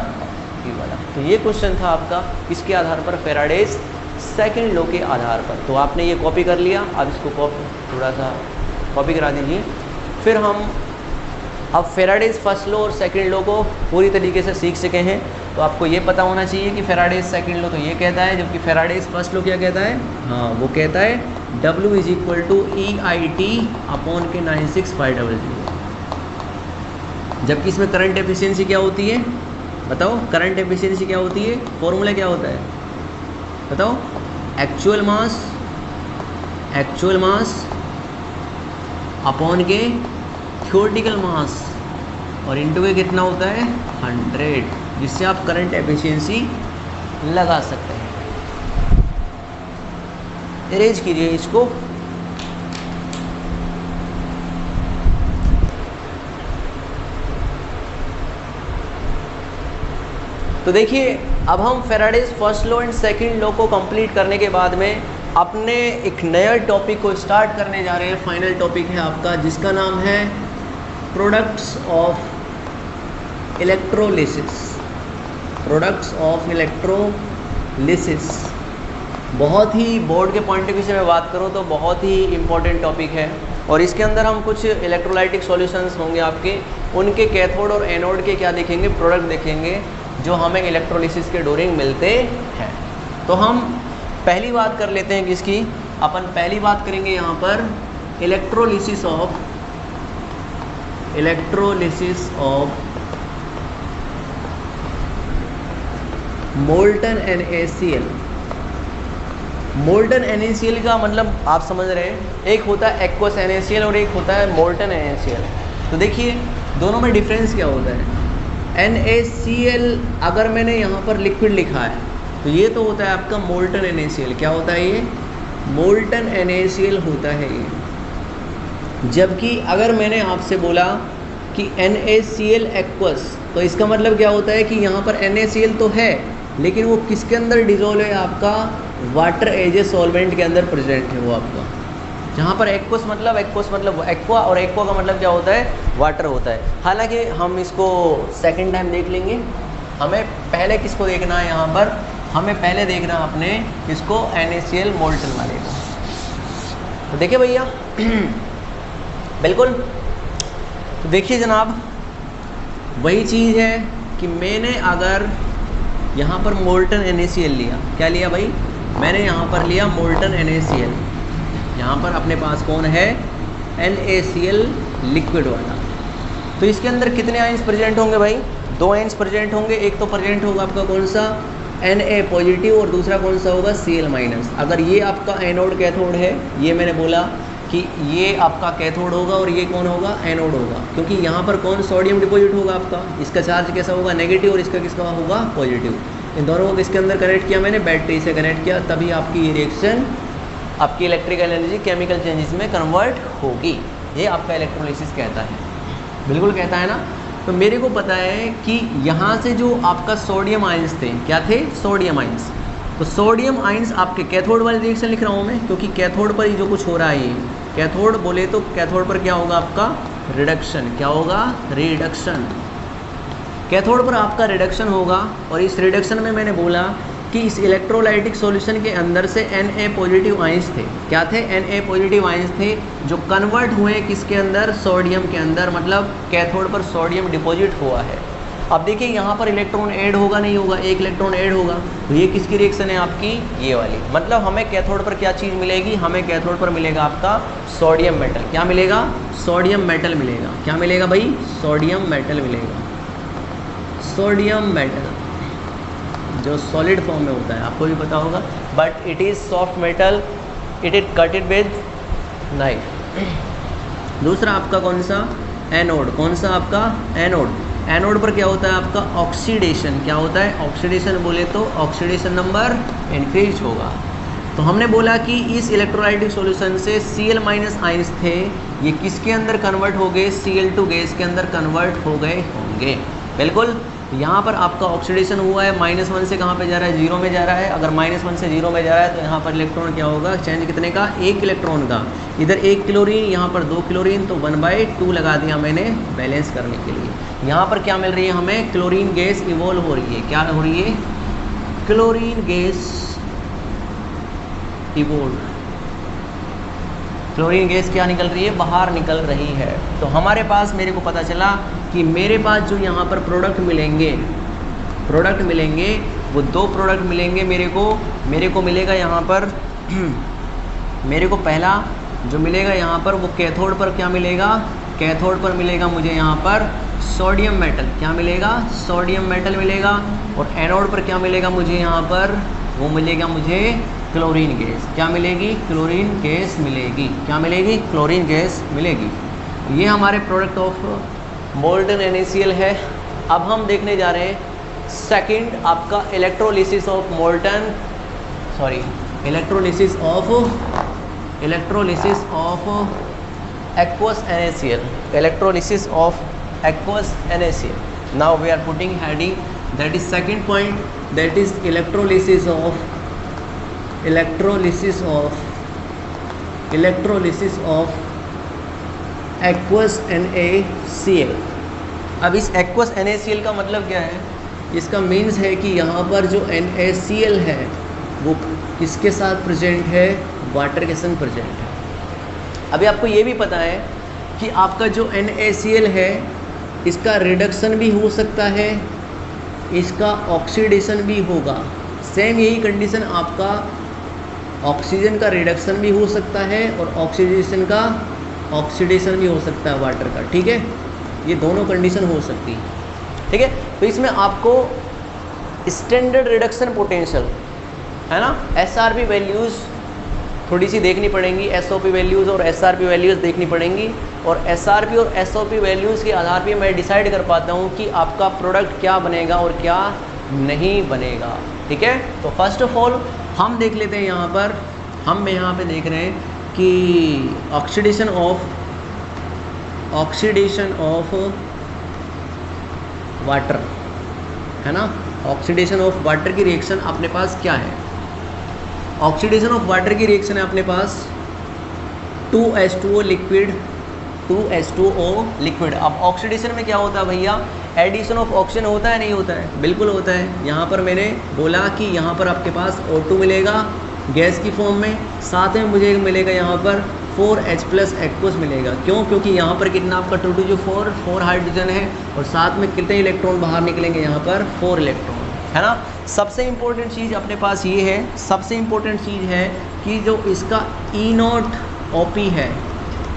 बी वाला। तो ये क्वेश्चन था आपका किसके आधार पर, फैराडेज सेकंड लॉ के आधार पर। तो आपने ये कॉपी कर लिया, अब इसको थोड़ा सा कॉपी करा दीजिए। फिर हम अब फैराडेज फर्स्ट लॉ और सेकंड लॉ को पूरी तरीके से सीख सके हैं, तो आपको ये पता होना चाहिए कि फैराडेज सेकंड लॉ तो ये कहता है, जबकि फैराडेज फर्स्ट लॉ क्या कहता है, हाँ वो कहता है W is equal to EIT upon के 96500। जबकि इसमें करंट एफिशिएंसी क्या होती है, बताओ करंट एफिशिएंसी क्या होती है, फॉर्मूला क्या होता है बताओ, एक्चुअल मास अपॉन के थ्योरेटिकल मास और इनटू के कितना होता है 100, जिससे आप करंट एफिशिएंसी लगा सकते हैं। इरेज कीजिए इसको। तो देखिए अब हम Faraday's first law and second law को कंप्लीट करने के बाद में अपने एक नया टॉपिक को स्टार्ट करने जा रहे हैं। फाइनल टॉपिक है आपका जिसका नाम है products of electrolysis. Products of electrolysis बहुत ही बोर्ड के पॉइंट ऑफ व्यू से मैं बात करूं तो बहुत ही इम्पोर्टेंट टॉपिक है, और इसके अंदर हम कुछ इलेक्ट्रोलाइटिक सॉल्यूशंस होंगे आपके, उनके कैथोड और एनोड के क्या देखेंगे, प्रोडक्ट देखेंगे जो हमें इलेक्ट्रोलिसिस के ड्यूरिंग मिलते हैं। तो हम पहली बात कर लेते हैं किसकी, अपन पहली बात करेंगे यहाँ पर electrolysis of molten NaCl। Molten NaCl का मतलब आप समझ रहे हैं, एक होता है एक्वस NaCl और एक होता है मोल्टन NaCl। तो देखिए दोनों में डिफरेंस क्या होता है। NaCl अगर मैंने यहाँ पर लिक्विड लिखा है तो ये तो होता है आपका मोल्टन NaCl। क्या होता है ये, मोल्टन NaCl होता है ये। जबकि अगर मैंने आपसे बोला कि NaCl एक्वस, तो इसका मतलब क्या होता है कि यहाँ पर NaCl तो है लेकिन वो किसके अंदर डिजोल्व है, आपका वाटर एज ए सॉल्वेंट के अंदर प्रेजेंट है वो आपका। जहाँ पर एक्वस मतलब एक्वा, और एक्वा का मतलब क्या होता है, वाटर होता है। हालांकि हम इसको सेकंड टाइम देख लेंगे। हमें पहले किसको देखना है, यहाँ पर हमें पहले देखना है अपने किसको, NaCl मोल्टन वाले को। तो देखिए भैया बिल्कुल, तो देखिए जनाब वही चीज़ है कि मैंने अगर यहाँ पर मोल्टन NaCl लिया, क्या लिया भाई, मैंने यहाँ पर लिया मोल्टन NaCl, यहाँ पर अपने पास कौन है, NaCl लिक्विड वाला। तो इसके अंदर कितने आयंस प्रेजेंट होंगे भाई, 2 आयंस प्रेजेंट होंगे। एक तो प्रेजेंट होगा आपका कौन सा, Na पॉजिटिव, और दूसरा कौन सा होगा, Cl माइनस। अगर ये आपका एनोड कैथोड है, ये मैंने बोला कि ये आपका कैथोड होगा और ये कौन होगा, एनोड होगा, क्योंकि यहाँ पर कौन सोडियम डिपॉजिट होगा आपका, इसका चार्ज कैसा होगा, नेगेटिव, और इसका किसका होगा, पॉजिटिव। इन दोनों को किसके अंदर कनेक्ट किया मैंने, बैटरी से कनेक्ट किया, तभी आपकी ये रिएक्शन, आपकी इलेक्ट्रिकल एनर्जी केमिकल चेंजेस में कन्वर्ट होगी। ये आपका इलेक्ट्रोलिसिस कहता है, बिल्कुल कहता है ना। तो मेरे को पता है कि यहाँ से जो आपका सोडियम आयंस थे, क्या थे, सोडियम आयंस। तो सोडियम आयंस आपके कैथोड वाले रिएक्शन लिख रहा हूँ मैं, क्योंकि कैथोड पर ही जो कुछ हो रहा है, ये कैथोड बोले तो कैथोड पर क्या होगा आपका, रिडक्शन। क्या होगा, रिडक्शन। कैथोड पर आपका रिडक्शन होगा, और इस रिडक्शन में मैंने बोला कि इस इलेक्ट्रोलाइटिक सॉल्यूशन के अंदर से Na पॉजिटिव आयंस थे। क्या थे, Na पॉजिटिव आयंस थे, जो कन्वर्ट हुए किसके अंदर, सोडियम के अंदर, मतलब कैथोड पर सोडियम डिपॉजिट हुआ है। अब देखिए यहाँ पर इलेक्ट्रॉन ऐड होगा, नहीं होगा, एक इलेक्ट्रॉन ऐड होगा। तो ये किसकी रिएक्शन है आपकी, ये वाली। मतलब हमें कैथोड पर क्या चीज़ मिलेगी, हमें कैथोड पर मिलेगा आपका सोडियम मेटल। क्या मिलेगा, सोडियम मेटल मिलेगा। क्या मिलेगा भाई, सोडियम मेटल मिलेगा। सोडियम मेटल जो सॉलिड फॉर्म में होता है, आपको भी पता होगा, but it is soft metal, it is कटेड with knife. दूसरा आपका कौन सा, एनोड। कौन सा आपका, एनोड। एनोड पर क्या होता है आपका, ऑक्सीडेशन। क्या होता है, ऑक्सीडेशन। बोले तो ऑक्सीडेशन नंबर इंक्रीज होगा। तो हमने बोला कि इस इलेक्ट्रोलाइटिक सॉल्यूशन से Cl माइनस आयंस थे, ये किसके अंदर कन्वर्ट हो गए, Cl2 गैस के अंदर कन्वर्ट हो गए होंगे। बिल्कुल। यहाँ पर आपका ऑक्सीडेशन हुआ है, -1 से कहाँ पे जा रहा है, 0 में जा रहा है। अगर -1 से 0 में जा रहा है तो यहाँ पर इलेक्ट्रॉन क्या होगा, चेंज कितने का, 1 इलेक्ट्रॉन का। इधर 1 क्लोरीन, यहाँ पर 2 क्लोरीन, तो 1/2 लगा दिया मैंने बैलेंस करने के लिए। यहाँ पर क्या मिल रही है हमें, क्लोरीन गैस इवॉल्व हो रही है। क्या हो रही है, chlorine gas evolve. Chlorine gas क्या निकल रही है, बाहर निकल रही है। तो हमारे पास, मेरे को पता चला कि मेरे पास जो यहाँ पर प्रोडक्ट मिलेंगे, वो 2 प्रोडक्ट मिलेंगे मेरे को मिलेगा यहाँ पर मेरे को पहला जो मिलेगा यहाँ पर, वो कैथोड पर क्या मिलेगा, कैथोड पर मिलेगा मुझे यहाँ पर सोडियम मेटल। क्या मिलेगा, सोडियम मेटल मिलेगा। और एनोड पर क्या मिलेगा मुझे यहाँ पर, वो मिलेगा मुझे क्लोरीन गैस। क्या मिलेगी, क्लोरीन गैस मिलेगी। क्या मिलेगी, क्लोरीन गैस मिलेगी। ये हमारे प्रोडक्ट ऑफ मोल्टन NaCl है। अब हम देखने जा रहे हैं सेकंड आपका electrolysis of aqueous NaCl, electrolysis of aqueous NaCl. Now we are putting heading, that is second point, that is electrolysis of aqueous NaCl। अब इस aqueous NaCl का मतलब क्या है, इसका मीन्स है कि यहाँ पर जो NaCl है वो किसके साथ प्रेजेंट है, वाटर के साथ प्रेजेंट है। अभी आपको ये भी पता है कि आपका जो NaCl है, इसका रिडक्शन भी हो सकता है, इसका ऑक्सीडेशन भी होगा। सेम यही कंडीशन आपका ऑक्सीजन का रिडक्शन भी हो सकता है और ऑक्सीडेशन भी हो सकता है वाटर का। ठीक है, ये दोनों कंडीशन हो सकती है। ठीक है, तो इसमें आपको स्टैंडर्ड रिडक्शन पोटेंशियल है ना, SRP वैल्यूज़ थोड़ी सी देखनी पड़ेंगी, SOP वैल्यूज़ और SRP वैल्यूज़ देखनी पड़ेंगी। और SRP और SOP वैल्यूज़ के आधार पे मैं डिसाइड कर पाता हूँ कि आपका प्रोडक्ट क्या बनेगा और क्या नहीं बनेगा। ठीक है, तो फर्स्ट ऑफ ऑल हम देख लेते हैं यहाँ पर, हम यहाँ पे देख रहे हैं कि ऑक्सीडेशन ऑफ वाटर है ना, ऑक्सीडेशन ऑफ वाटर की रिएक्शन अपने पास क्या है। ऑक्सीडेशन ऑफ वाटर की रिएक्शन है अपने पास 2H2O लिक्विड, 2H2O लिक्विड। अब ऑक्सीडेशन में क्या होता है भैया, एडिशन ऑफ ऑक्सीजन होता है, नहीं होता है, बिल्कुल होता है। यहाँ पर मैंने बोला कि यहाँ पर आपके पास O2 मिलेगा गैस की फॉर्म में, साथ में मुझे मिलेगा यहाँ पर 4H+ एक्वस मिलेगा। क्यों, क्योंकि यहाँ पर कितना आपका 2 4 हाइड्रोजन है और साथ में कितने इलेक्ट्रॉन बाहर निकलेंगे, यहाँ पर 4 इलेक्ट्रॉन। है ना। सबसे इम्पोर्टेंट चीज़ अपने पास ये है, सबसे इम्पोर्टेंट चीज़ है कि जो इसका ई नॉट ओपी है,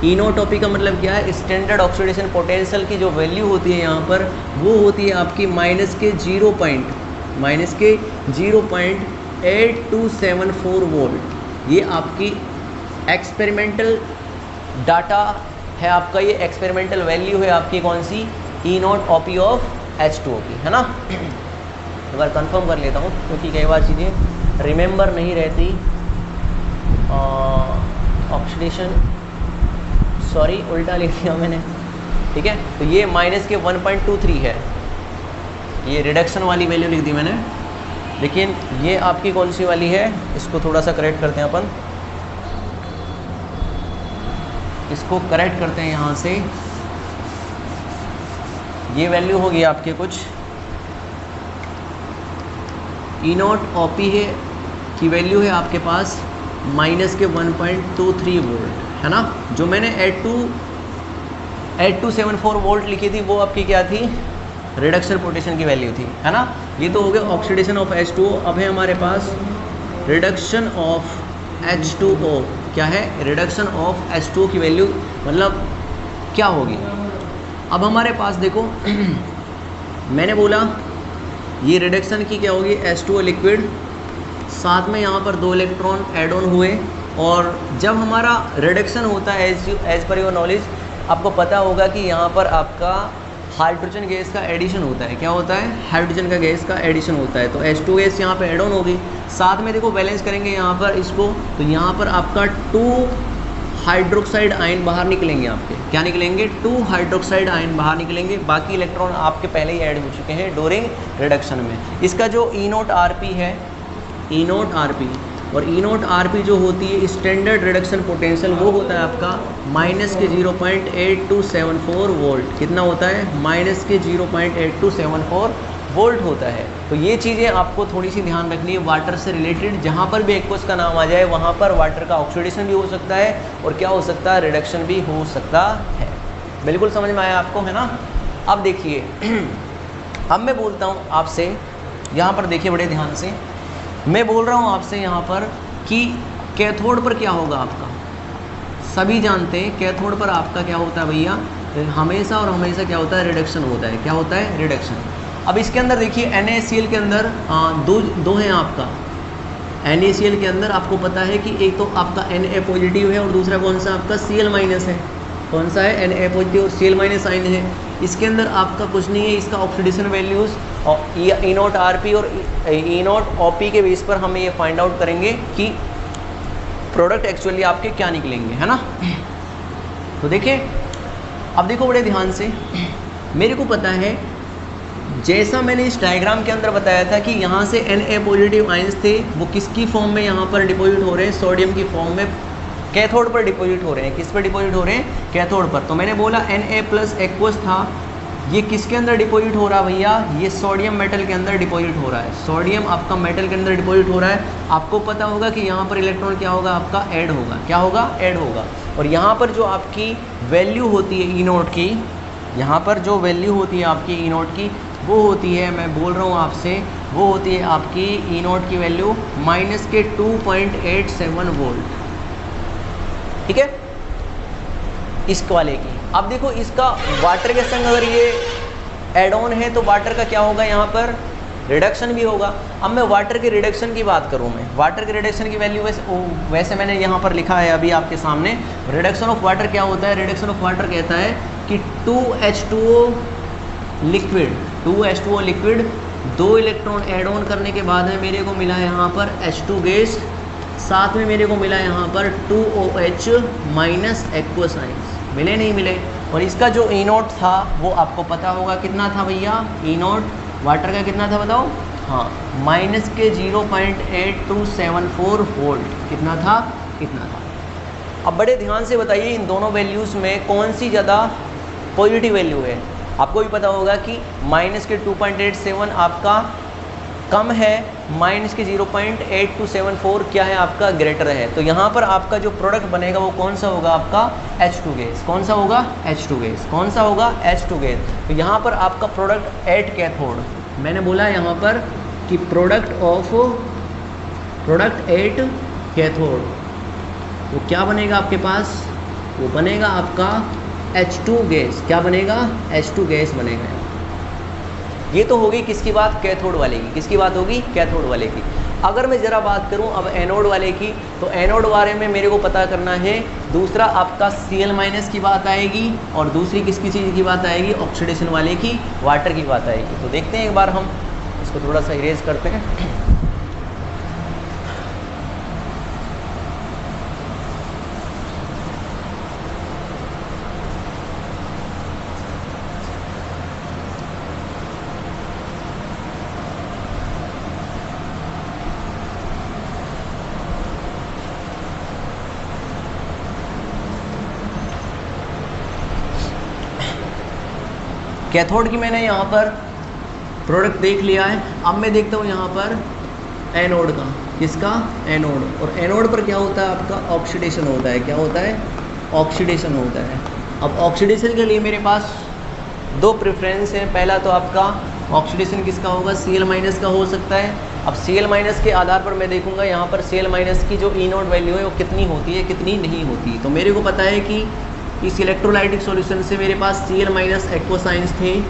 ई नॉट ओपी का मतलब क्या है, स्टैंडर्ड ऑक्सीडेशन पोटेंशियल की जो वैल्यू होती है यहाँ पर वो होती है आपकी -0.8274 वोल्ट। ये आपकी एक्सपेरिमेंटल डाटा है आपका, ये एक्सपेरिमेंटल वैल्यू है आपकी कौन सी, ई नॉट ओपी ऑफ H2O की, है ना। एक बार कंफर्म कर लेता हूँ क्योंकि कई बार चीज़ें रिमेंबर नहीं रहती। ऑक्सीडेशन, सॉरी उल्टा लिख दिया मैंने, ठीक है। तो ये -1.23 है, ये रिडक्शन वाली वैल्यू लिख दी मैंने, लेकिन ये आपकी कौन सी वाली है, इसको थोड़ा सा करेक्ट करते हैं अपन, इसको करेक्ट करते हैं यहाँ से। ये वैल्यू होगी आपके कुछ ई नॉट ओपी है की वैल्यू है आपके पास -1.23 वोल्ट, है ना। जो मैंने 8274 वोल्ट लिखी थी वो आपकी क्या थी, रिडक्शन पोटेंशियल की वैल्यू थी, है ना। ये तो हो गया ऑक्सीडेशन ऑफ H2O। अब है हमारे पास रिडक्शन ऑफ H2O, क्या है, रिडक्शन ऑफ H2O की वैल्यू मतलब क्या होगी। अब हमारे पास देखो मैंने बोला ये रिडक्शन की क्या होगी, H2O लिक्विड, साथ में यहाँ पर 2 इलेक्ट्रॉन ऐड ऑन हुए, और जब हमारा रिडक्शन होता है एज पर योर नॉलेज आपको पता होगा कि यहाँ पर आपका हाइड्रोजन गैस का एडिशन होता है। क्या होता है, हाइड्रोजन का गैस का एडिशन होता है। तो H2 गैस यहाँ पे ऐड ऑन होगी, साथ में देखो बैलेंस करेंगे यहाँ पर इसको, तो यहाँ पर आपका 2 हाइड्रोक्साइड आयन बाहर निकलेंगे आपके, क्या निकलेंगे, 2 हाइड्रोक्साइड आयन बाहर निकलेंगे। बाकी इलेक्ट्रॉन आपके पहले ही ऐड हो चुके हैं ड्यूरिंग रिडक्शन में। इसका जो ई नॉट आरपी है, ई नॉट आरपी, और ई नॉट आरपी जो होती है स्टैंडर्ड रिडक्शन पोटेंशियल, वो होता है आपका -0.8274 वोल्ट। कितना होता है, -0.8274 वोल्ट होता है। तो ये चीज़ें आपको थोड़ी सी ध्यान रखनी है वाटर से रिलेटेड। जहाँ पर भी एक्वस का नाम आ जाए वहाँ पर वाटर का ऑक्सीडेशन भी हो सकता है और क्या हो सकता है, रिडक्शन भी हो सकता है। बिल्कुल समझ में आया आपको, है ना। अब देखिए अब मैं बोलता हूँ आपसे, यहाँ पर देखिए बड़े ध्यान से, मैं बोल रहा हूँ आपसे यहाँ पर कि कैथोड पर क्या होगा आपका। सभी जानते हैं कैथोड पर आपका क्या होता है भैया, हमेशा और हमेशा क्या होता है, रिडक्शन होता है। क्या होता है, रिडक्शन। अब इसके अंदर देखिए NaCl के अंदर दो हैं आपका। NaCl के अंदर आपको पता है कि एक तो आपका Na पॉजिटिव है और दूसरा कौन सा आपका Cl माइनस है। कौन सा है, Na पॉजिटिव और Cl माइनस आयन है। इसके अंदर आपका कुछ नहीं है, इसका ऑक्सीडेशन वैल्यूज़ और ई नॉट आरपी और ई नॉट ओपी के बेस पर हम ये फाइंड आउट करेंगे कि प्रोडक्ट एक्चुअली आपके क्या निकलेंगे, है ना। तो देखिए अब देखो बड़े ध्यान से, मेरे को पता है जैसा मैंने इस डायग्राम के अंदर बताया था कि यहाँ से Na पॉजिटिव आयंस थे, वो किसकी फॉर्म में यहाँ पर डिपॉजिट हो रहे हैं, सोडियम की फॉर्म में कैथोड पर डिपॉजिट हो रहे हैं। किस पर डिपॉजिट हो रहे हैं, कैथोड पर। तो मैंने बोला Na प्लस एक्वस था, ये किसके अंदर डिपॉजिट हो रहा है भैया, ये सोडियम मेटल के अंदर डिपॉजिट हो रहा है। सोडियम आपका मेटल के अंदर डिपॉजिट हो रहा है। आपको पता होगा कि यहाँ पर इलेक्ट्रॉन क्या होगा आपका, ऐड होगा। क्या होगा, ऐड होगा। और यहाँ पर जो आपकी वैल्यू होती है ई नॉट की, यहाँ पर जो वैल्यू होती है आपकी ई नॉट की, वो होती है, मैं बोल रहा हूँ आपसे, वो होती है आपकी ई नॉट की वैल्यू -2.87 वोल्ट, ठीक है, इस वाले की। अब देखो इसका वाटर के संग अगर ये एड ऑन है तो वाटर का क्या होगा, यहाँ पर रिडक्शन भी होगा। अब मैं वाटर के रिडक्शन की बात करूँ, मैं वाटर के रिडक्शन की वैल्यू वैसे मैंने यहाँ पर लिखा है अभी आपके सामने। रिडक्शन ऑफ वाटर क्या होता है, रिडक्शन ऑफ वाटर कहता है कि 2H2O liquid, 2H2O liquid 2 electron add on करने के बाद में मेरे को मिला यहाँ पर H2 गैस, साथ में मेरे को मिला यहाँ पर 2OH माइनस एक्वस आयंस। मिले नहीं मिले। और इसका जो ई नॉट था वो आपको पता होगा कितना था भैया, ई नॉट वाटर का कितना था बताओ, हाँ -0.8274 वोल्ट। कितना था, कितना था। अब बड़े ध्यान से बताइए इन दोनों वैल्यूज़ में कौन सी ज़्यादा पॉजिटिव वैल्यू है। आपको भी पता होगा कि -2.87 आपका कम है, -0.8274 क्या है आपका, ग्रेटर है। तो यहाँ पर आपका जो प्रोडक्ट बनेगा वो कौन सा होगा आपका, H2 गैस। कौन सा होगा, H2 गैस। कौन सा होगा, H2 गैस। तो यहाँ पर आपका प्रोडक्ट एट कैथोड, मैंने बोला यहाँ पर कि प्रोडक्ट एट कैथोड, वो क्या बनेगा आपके पास, वो बनेगा आपका H2 गैस। क्या बनेगा, H2 गैस बनेगा। ये तो होगी किसकी बात, कैथोड वाले की। किसकी बात होगी, कैथोड वाले की। अगर मैं ज़रा बात करूं अब एनोड वाले की, तो एनोड वाले में मेरे को पता करना है, दूसरा आपका Cl- की बात आएगी और दूसरी किसकी चीज़ की बात आएगी, ऑक्सीडेशन वाले की, वाटर की बात आएगी। तो देखते हैं एक बार हम इसको थोड़ा सा इरेज करते हैं। कैथोड की मैंने यहाँ पर प्रोडक्ट देख लिया है। अब मैं देखता हूँ यहाँ पर एनोड का। किसका, एनोड। और एनोड पर क्या होता है आपका, ऑक्सीडेशन होता है। क्या होता है, ऑक्सीडेशन होता है। अब ऑक्सीडेशन के लिए मेरे पास दो प्रेफरेंस हैं। पहला तो आपका ऑक्सीडेशन किसका होगा, Cl- का हो सकता है। अब Cl- के आधार पर मैं देखूंगा यहाँ पर Cl- की जो ई नोट वैल्यू है वो कितनी होती है, कितनी नहीं होती। तो मेरे को पता है कि इस इलेक्ट्रोलाइटिक सॉल्यूशन से मेरे पास Cl- एक्वासाइंस थे,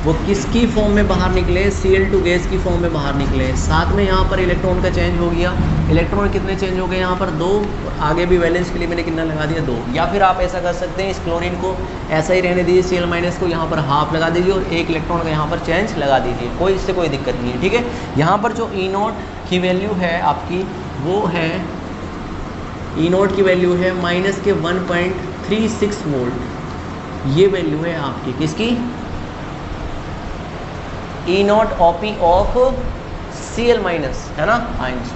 वो किसकी फॉर्म में बाहर निकले, Cl2 गैस की फॉर्म में बाहर निकले। साथ में यहाँ पर इलेक्ट्रॉन का चेंज हो गया। इलेक्ट्रॉन कितने चेंज हो गए यहाँ पर, 2। और आगे भी वैलेंस के लिए मैंने कितना लगा दिया, 2। या फिर आप ऐसा कर सकते हैं, इस क्लोरीन को ऐसा ही रहने दीजिए, Cl- को यहाँ पर हाफ लगा दीजिए और एक इलेक्ट्रॉन का यहाँ पर चेंज लगा दीजिए, कोई इससे कोई दिक्कत नहीं है। ठीक है, यहाँ पर जो ई नोट की वैल्यू है आपकी, वो है ई नोट की वैल्यू है -1.36 वोल्ट। ये वैल्यू है आपकी किसकी, ई नॉट OP ऑफ Cl- है ना, आयंस।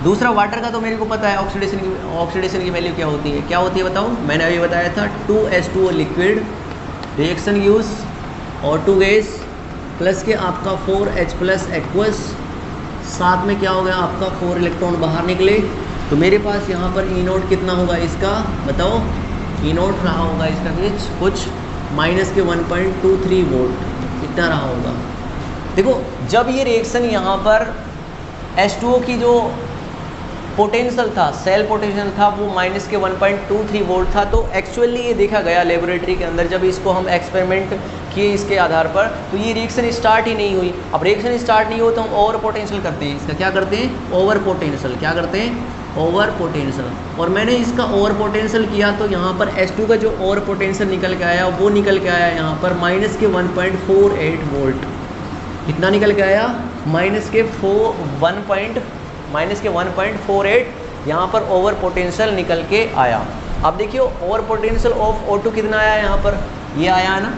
दूसरा वाटर का तो मेरे को पता है, ऑक्सीडेशन की वैल्यू क्या होती है, क्या होती है बताओ। मैंने अभी बताया था 2H2O लिक्विड, रिएक्शन यूज और 2 गैस प्लस के आपका 4H+ एक्वस, साथ में क्या हो गया आपका 4 इलेक्ट्रॉन बाहर निकले। तो मेरे पास यहाँ पर ई नोट कितना होगा इसका, बताओ। ई नोट रहा होगा इसका कुछ -1.23 वोल्ट, इतना रहा होगा। देखो जब ये रिएक्शन यहाँ पर H2O की जो पोटेंशियल था, सेल पोटेंशियल था, वो -1.23 वोल्ट था। तो एक्चुअली ये देखा गया लेबोरेटरी के अंदर, जब इसको हम एक्सपेरिमेंट किए इसके आधार पर, तो ये रिएक्शन स्टार्ट ही नहीं हुई। अब रिएक्शन स्टार्ट नहीं हो तो हम ओवर पोटेंशियल करते हैं, इसका क्या करते हैं, ओवर पोटेंशियल। क्या करते हैं, ओवर पोटेंशियल। और मैंने इसका ओवर पोटेंशियल किया तो यहाँ पर H2 का जो ओवर पोटेंशियल निकल के आया, वो निकल के आया यहाँ पर -1.48 वोल्ट। कितना निकल के आया, -1.48 यहाँ पर ओवर पोटेंशियल निकल के आया। अब देखिए ओवर पोटेंशियल ऑफ O2 कितना आया यहाँ पर, ये आया ना,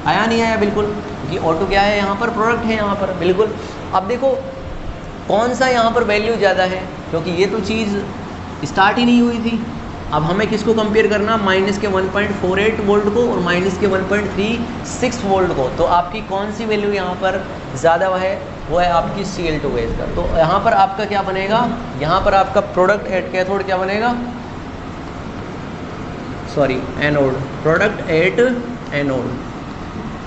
आया नहीं आया, बिल्कुल, क्योंकि O2 क्या है यहाँ पर, प्रोडक्ट है यहाँ पर, बिल्कुल। अब देखो कौन सा यहाँ पर वैल्यू ज़्यादा है, क्योंकि ये तो चीज़ स्टार्ट ही नहीं हुई थी। अब हमें किसको कंपेयर करना, -1.48 वोल्ट को और -1.36 वोल्ट को। तो आपकी कौन सी वैल्यू यहाँ पर ज़्यादा है, वो है आपकी Cl2 गैस का। तो यहाँ पर आपका क्या बनेगा, यहाँ पर आपका प्रोडक्ट एट कैथोड क्या बनेगा, sorry anode, product at anode,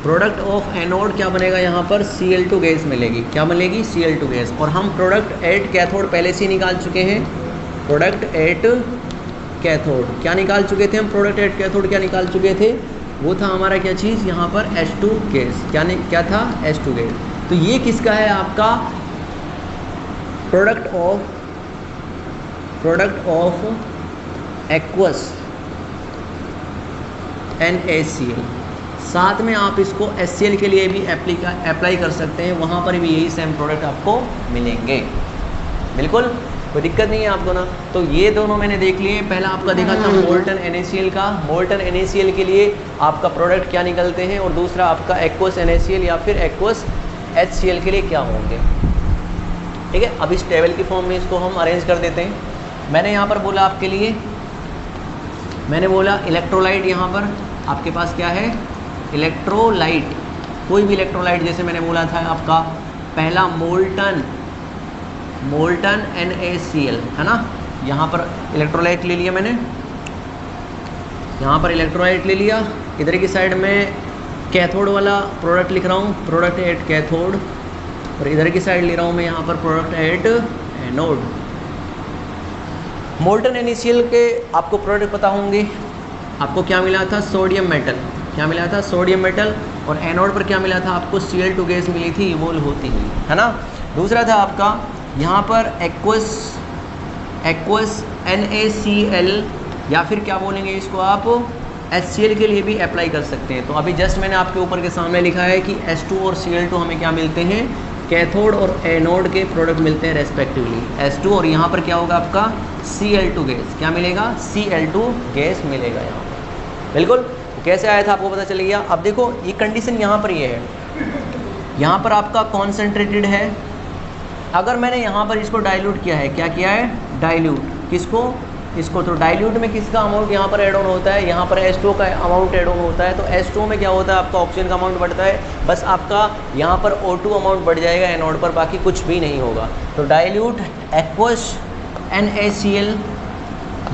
product of anode क्या बनेगा यहाँ पर, Cl2 गैस मिलेगी। क्या मिलेगी, Cl2 गैस। और हम प्रोडक्ट एट कैथोड पहले से ही निकाल चुके हैं। प्रोडक्ट एट कैथोड क्या निकाल चुके थे हम, प्रोडक्ट एट कैथोड क्या निकाल चुके थे, वो था हमारा क्या चीज़ यहाँ पर, H2 गैस। क्या था, H2 गैस। तो ये किसका है आपका, प्रोडक्ट ऑफ एक्वस NaCl। साथ में आप इसको HCl के लिए भी अप्लाई कर सकते हैं, वहाँ पर भी यही सेम प्रोडक्ट आपको मिलेंगे, बिल्कुल कोई दिक्कत नहीं है आपको ना। तो ये दोनों मैंने देख लिए। पहला आपका देखा था मोल्टन NaCl का, मोल्टन NaCl के लिए आपका प्रोडक्ट क्या निकलते हैं, और दूसरा आपका एक्वस NaCl या फिर एक्वस HCl के लिए क्या होंगे। ठीक है, अब इस टेबल की फॉर्म में इसको हम अरेंज कर देते हैं। मैंने यहाँ पर बोला आपके लिए, मैंने बोला इलेक्ट्रोलाइट, यहाँ पर आपके पास क्या है, इलेक्ट्रोलाइट, कोई भी इलेक्ट्रोलाइट, जैसे मैंने बोला था आपका पहला मोल्टन NaCl है ना। यहाँ पर इलेक्ट्रोलाइट ले लिया मैंने, यहाँ पर इलेक्ट्रोलाइट ले लिया। इधर की साइड में कैथोड वाला प्रोडक्ट लिख रहा हूँ, प्रोडक्ट एट कैथोड, और इधर की साइड ले रहा हूँ मैं यहाँ पर product at anode. Molten NaCl के आपको प्रोडक्ट पता होंगे। आपको क्या मिला था? Sodium metal. क्या मिला था? Sodium metal. और एनोड पर क्या मिला था आपको? Cl2 गैस मिली थी इवोल्व होती हुई, है ना। दूसरा था आपका यहाँ पर एक्वस NaCl, या फिर क्या बोलेंगे इसको आप, HCl के लिए भी अप्लाई कर सकते हैं। तो अभी जस्ट मैंने आपके ऊपर के सामने लिखा है कि H2 और Cl2 हमें क्या मिलते हैं? कैथोड और एनोड के प्रोडक्ट मिलते हैं रेस्पेक्टिवली, H2, और यहाँ पर क्या होगा आपका? Cl2 gas. क्या मिलेगा? Cl2 गैस मिलेगा यहाँ पर। बिल्कुल। तो कैसे आया था आपको पता चल गया। अब देखो ये कंडीशन यहाँ पर ये है, यहाँ पर आपका कॉन्सेंट्रेटेड है। अगर मैंने यहाँ पर इसको डाइल्यूट किया है, क्या किया है? डाइल्यूट। किसको? इसको। तो डाइल्यूट में किसका अमाउंट यहाँ पर ऐड ऑन होता है? यहाँ पर H2 का अमाउंट ऐड ऑन होता है। तो H2 में क्या होता है आपका? ऑक्सीजन का अमाउंट बढ़ता है। बस आपका यहाँ पर O2 अमाउंट बढ़ जाएगा एनोड पर, बाकी कुछ भी नहीं होगा। तो डाइल्यूट एक्वस NaCl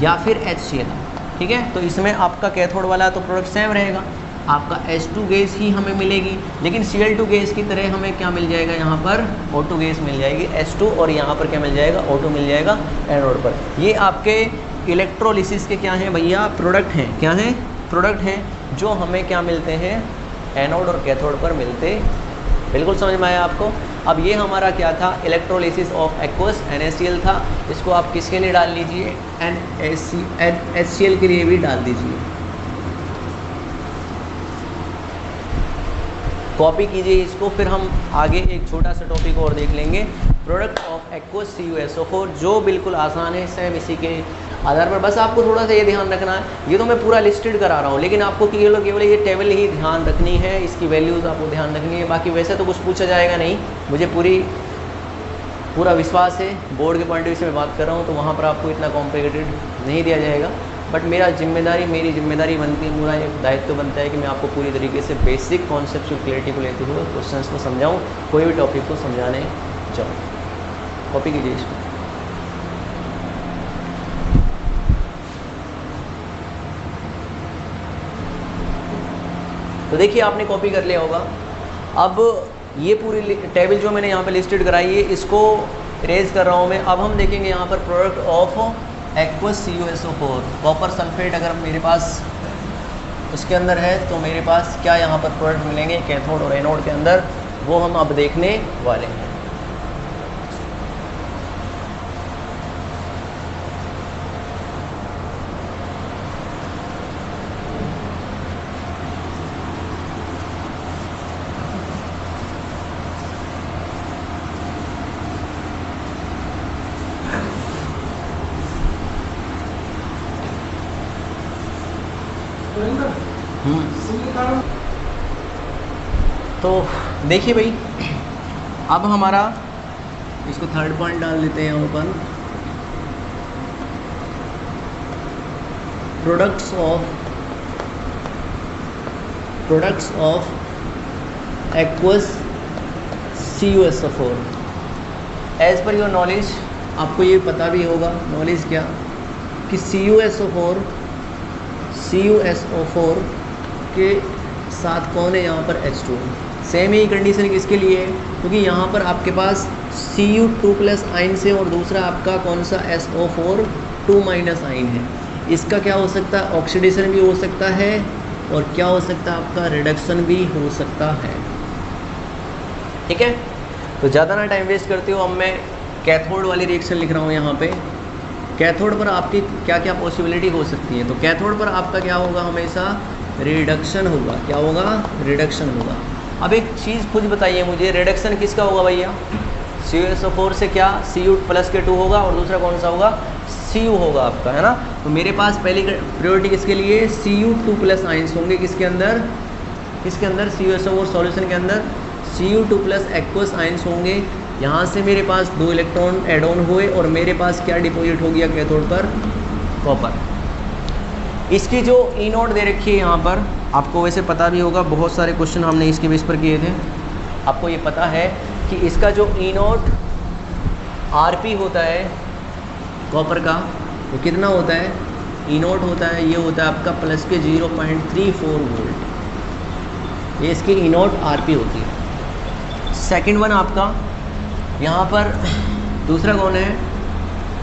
या फिर HCl, ठीक है। तो इसमें आपका कैथोड वाला तो प्रोडक्ट सेम रहेगा, आपका H2 गैस ही हमें मिलेगी, लेकिन Cl2 गैस की तरह हमें क्या मिल जाएगा यहाँ पर? O2 गैस मिल जाएगी H2, और यहाँ पर क्या मिल जाएगा? O2 मिल जाएगा एनोड पर। ये आपके इलेक्ट्रोलिसिस के क्या हैं भैया? प्रोडक्ट हैं। क्या हैं? प्रोडक्ट हैं जो हमें क्या मिलते हैं? एनोड और कैथोड पर मिलते। बिल्कुल समझ में आया आपको। अब ये हमारा क्या था? इलेक्ट्रोलिसिस ऑफ एक्वस NaCl था। इसको आप किसके लिए डाल लीजिए? HCl के लिए भी डाल दीजिए। कॉपी कीजिए इसको, फिर हम आगे एक छोटा सा टॉपिक और देख लेंगे, प्रोडक्ट ऑफ एक्वस CuSO4, जो बिल्कुल आसान है। सेम इसी के आधार पर बस आपको थोड़ा सा ये ध्यान रखना है। ये तो मैं पूरा लिस्टेड करा रहा हूँ, लेकिन आपको केवल ये टेबल ही ध्यान रखनी है, इसकी वैल्यूज़ आपको ध्यान रखनी है। बाकी वैसे तो कुछ पूछा जाएगा नहीं, मुझे पूरा विश्वास है। बोर्ड के पॉइंट ऑफ व्यू से मैं बात कर रहा हूँ, तो वहाँ पर आपको इतना कॉम्प्लिकेटेड नहीं दिया जाएगा। बट मेरी जिम्मेदारी बनती है, पूरा एक दायित्व बनता है कि मैं आपको पूरी तरीके से बेसिक कॉन्सेप्ट की क्लियरिटी को लेते हुए क्वेश्चंस को समझाऊँ, कोई भी टॉपिक को समझाने जाऊँ। कॉपी कीजिए इसको। तो देखिए आपने कॉपी कर लिया होगा। अब ये पूरी टेबल जो मैंने यहाँ पे लिस्टेड कराई है, इसको इरेज कर रहा हूँ मैं। अब हम देखेंगे यहाँ पर product of aqueous CuSO4, copper sulphate अगर मेरे पास उसके अंदर है, तो मेरे पास क्या यहाँ पर प्रोडक्ट मिलेंगे कैथोड और एनोड के अंदर, वो हम अब देखने वाले हैं। तो देखिए भाई, अब हमारा इसको थर्ड पॉइंट डाल देते हैं हम अपन, products of aqueous CuSO4। As per your knowledge आपको ये पता भी होगा, नॉलेज क्या, कि CuSO4 के साथ कौन है यहाँ पर? H2। सेम ही कंडीशन किसके लिए है? क्योंकि यहाँ पर आपके पास Cu2+ आइन से, और दूसरा आपका कौन सा? SO4 2- आइन है। इसका क्या हो सकता है? ऑक्सीडेशन भी हो सकता है, और क्या हो सकता है आपका? रिडक्शन भी हो सकता है। ठीक है, तो ज़्यादा ना टाइम वेस्ट करते हो, अब मैं कैथोड वाली रिएक्शन लिख रहा हूँ यहाँ पे। कैथोड पर आपकी क्या क्या पॉसिबिलिटी हो सकती है? तो कैथोड पर आपका क्या होगा? हमेशा रिडक्शन होगा। क्या होगा? रिडक्शन होगा। अब एक चीज़ खुद बताइए मुझे, रिडक्शन किसका होगा भैया? CuSO4 से क्या? Cu+ के 2 होगा, और दूसरा कौन सा होगा? Cu होगा आपका, है ना। तो मेरे पास पहली प्रायोरिटी किसके लिए? Cu2+ आइंस होंगे किसके अंदर? CuSO4 सॉल्यूशन के अंदर Cu2+ एक्वस आइंस होंगे। यहाँ से मेरे पास 2 इलेक्ट्रॉन एड ऑन हुए, और मेरे पास क्या डिपॉजिट हो गया कैथोड पर? कॉपर। इसकी जो ई नोट दे रखी है यहाँ पर, आपको वैसे पता भी होगा, बहुत सारे क्वेश्चन हमने इसके बेस पर किए थे। आपको ये पता है कि इसका जो ई नोट RP होता है कॉपर का, वो कितना होता है? ई नोट होता है, ये होता है आपका प्लस के 0.34 वोल्ट। ये इसकी ई नोट RP होती है। सेकेंड वन आपका यहाँ पर दूसरा कौन है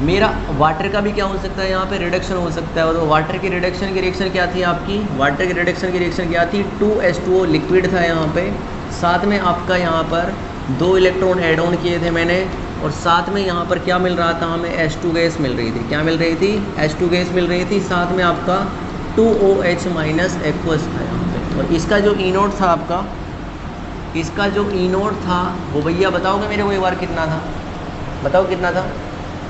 मेरा, वाटर का भी क्या हो सकता है यहाँ पे रिडक्शन हो सकता है। तो वाटर की रिडक्शन की रिएक्शन क्या थी आपकी, वाटर की रिडक्शन की रिएक्शन क्या थी, 2H2O लिक्विड था यहाँ पे, साथ में आपका यहाँ पर 2 इलेक्ट्रॉन ऐड ऑन किए थे मैंने, और साथ में यहाँ पर क्या मिल रहा था हमें, H2 गैस मिल रही थी। क्या मिल रही थी, H2 गैस मिल रही थी, साथ में आपका 2OH माइनस एक्वस था यहाँ पे। और इसका जो ई नोट था आपका, इसका जो ई नोट था वो भैया बताओगे मेरे को एक बार कितना था, बताओ कितना था।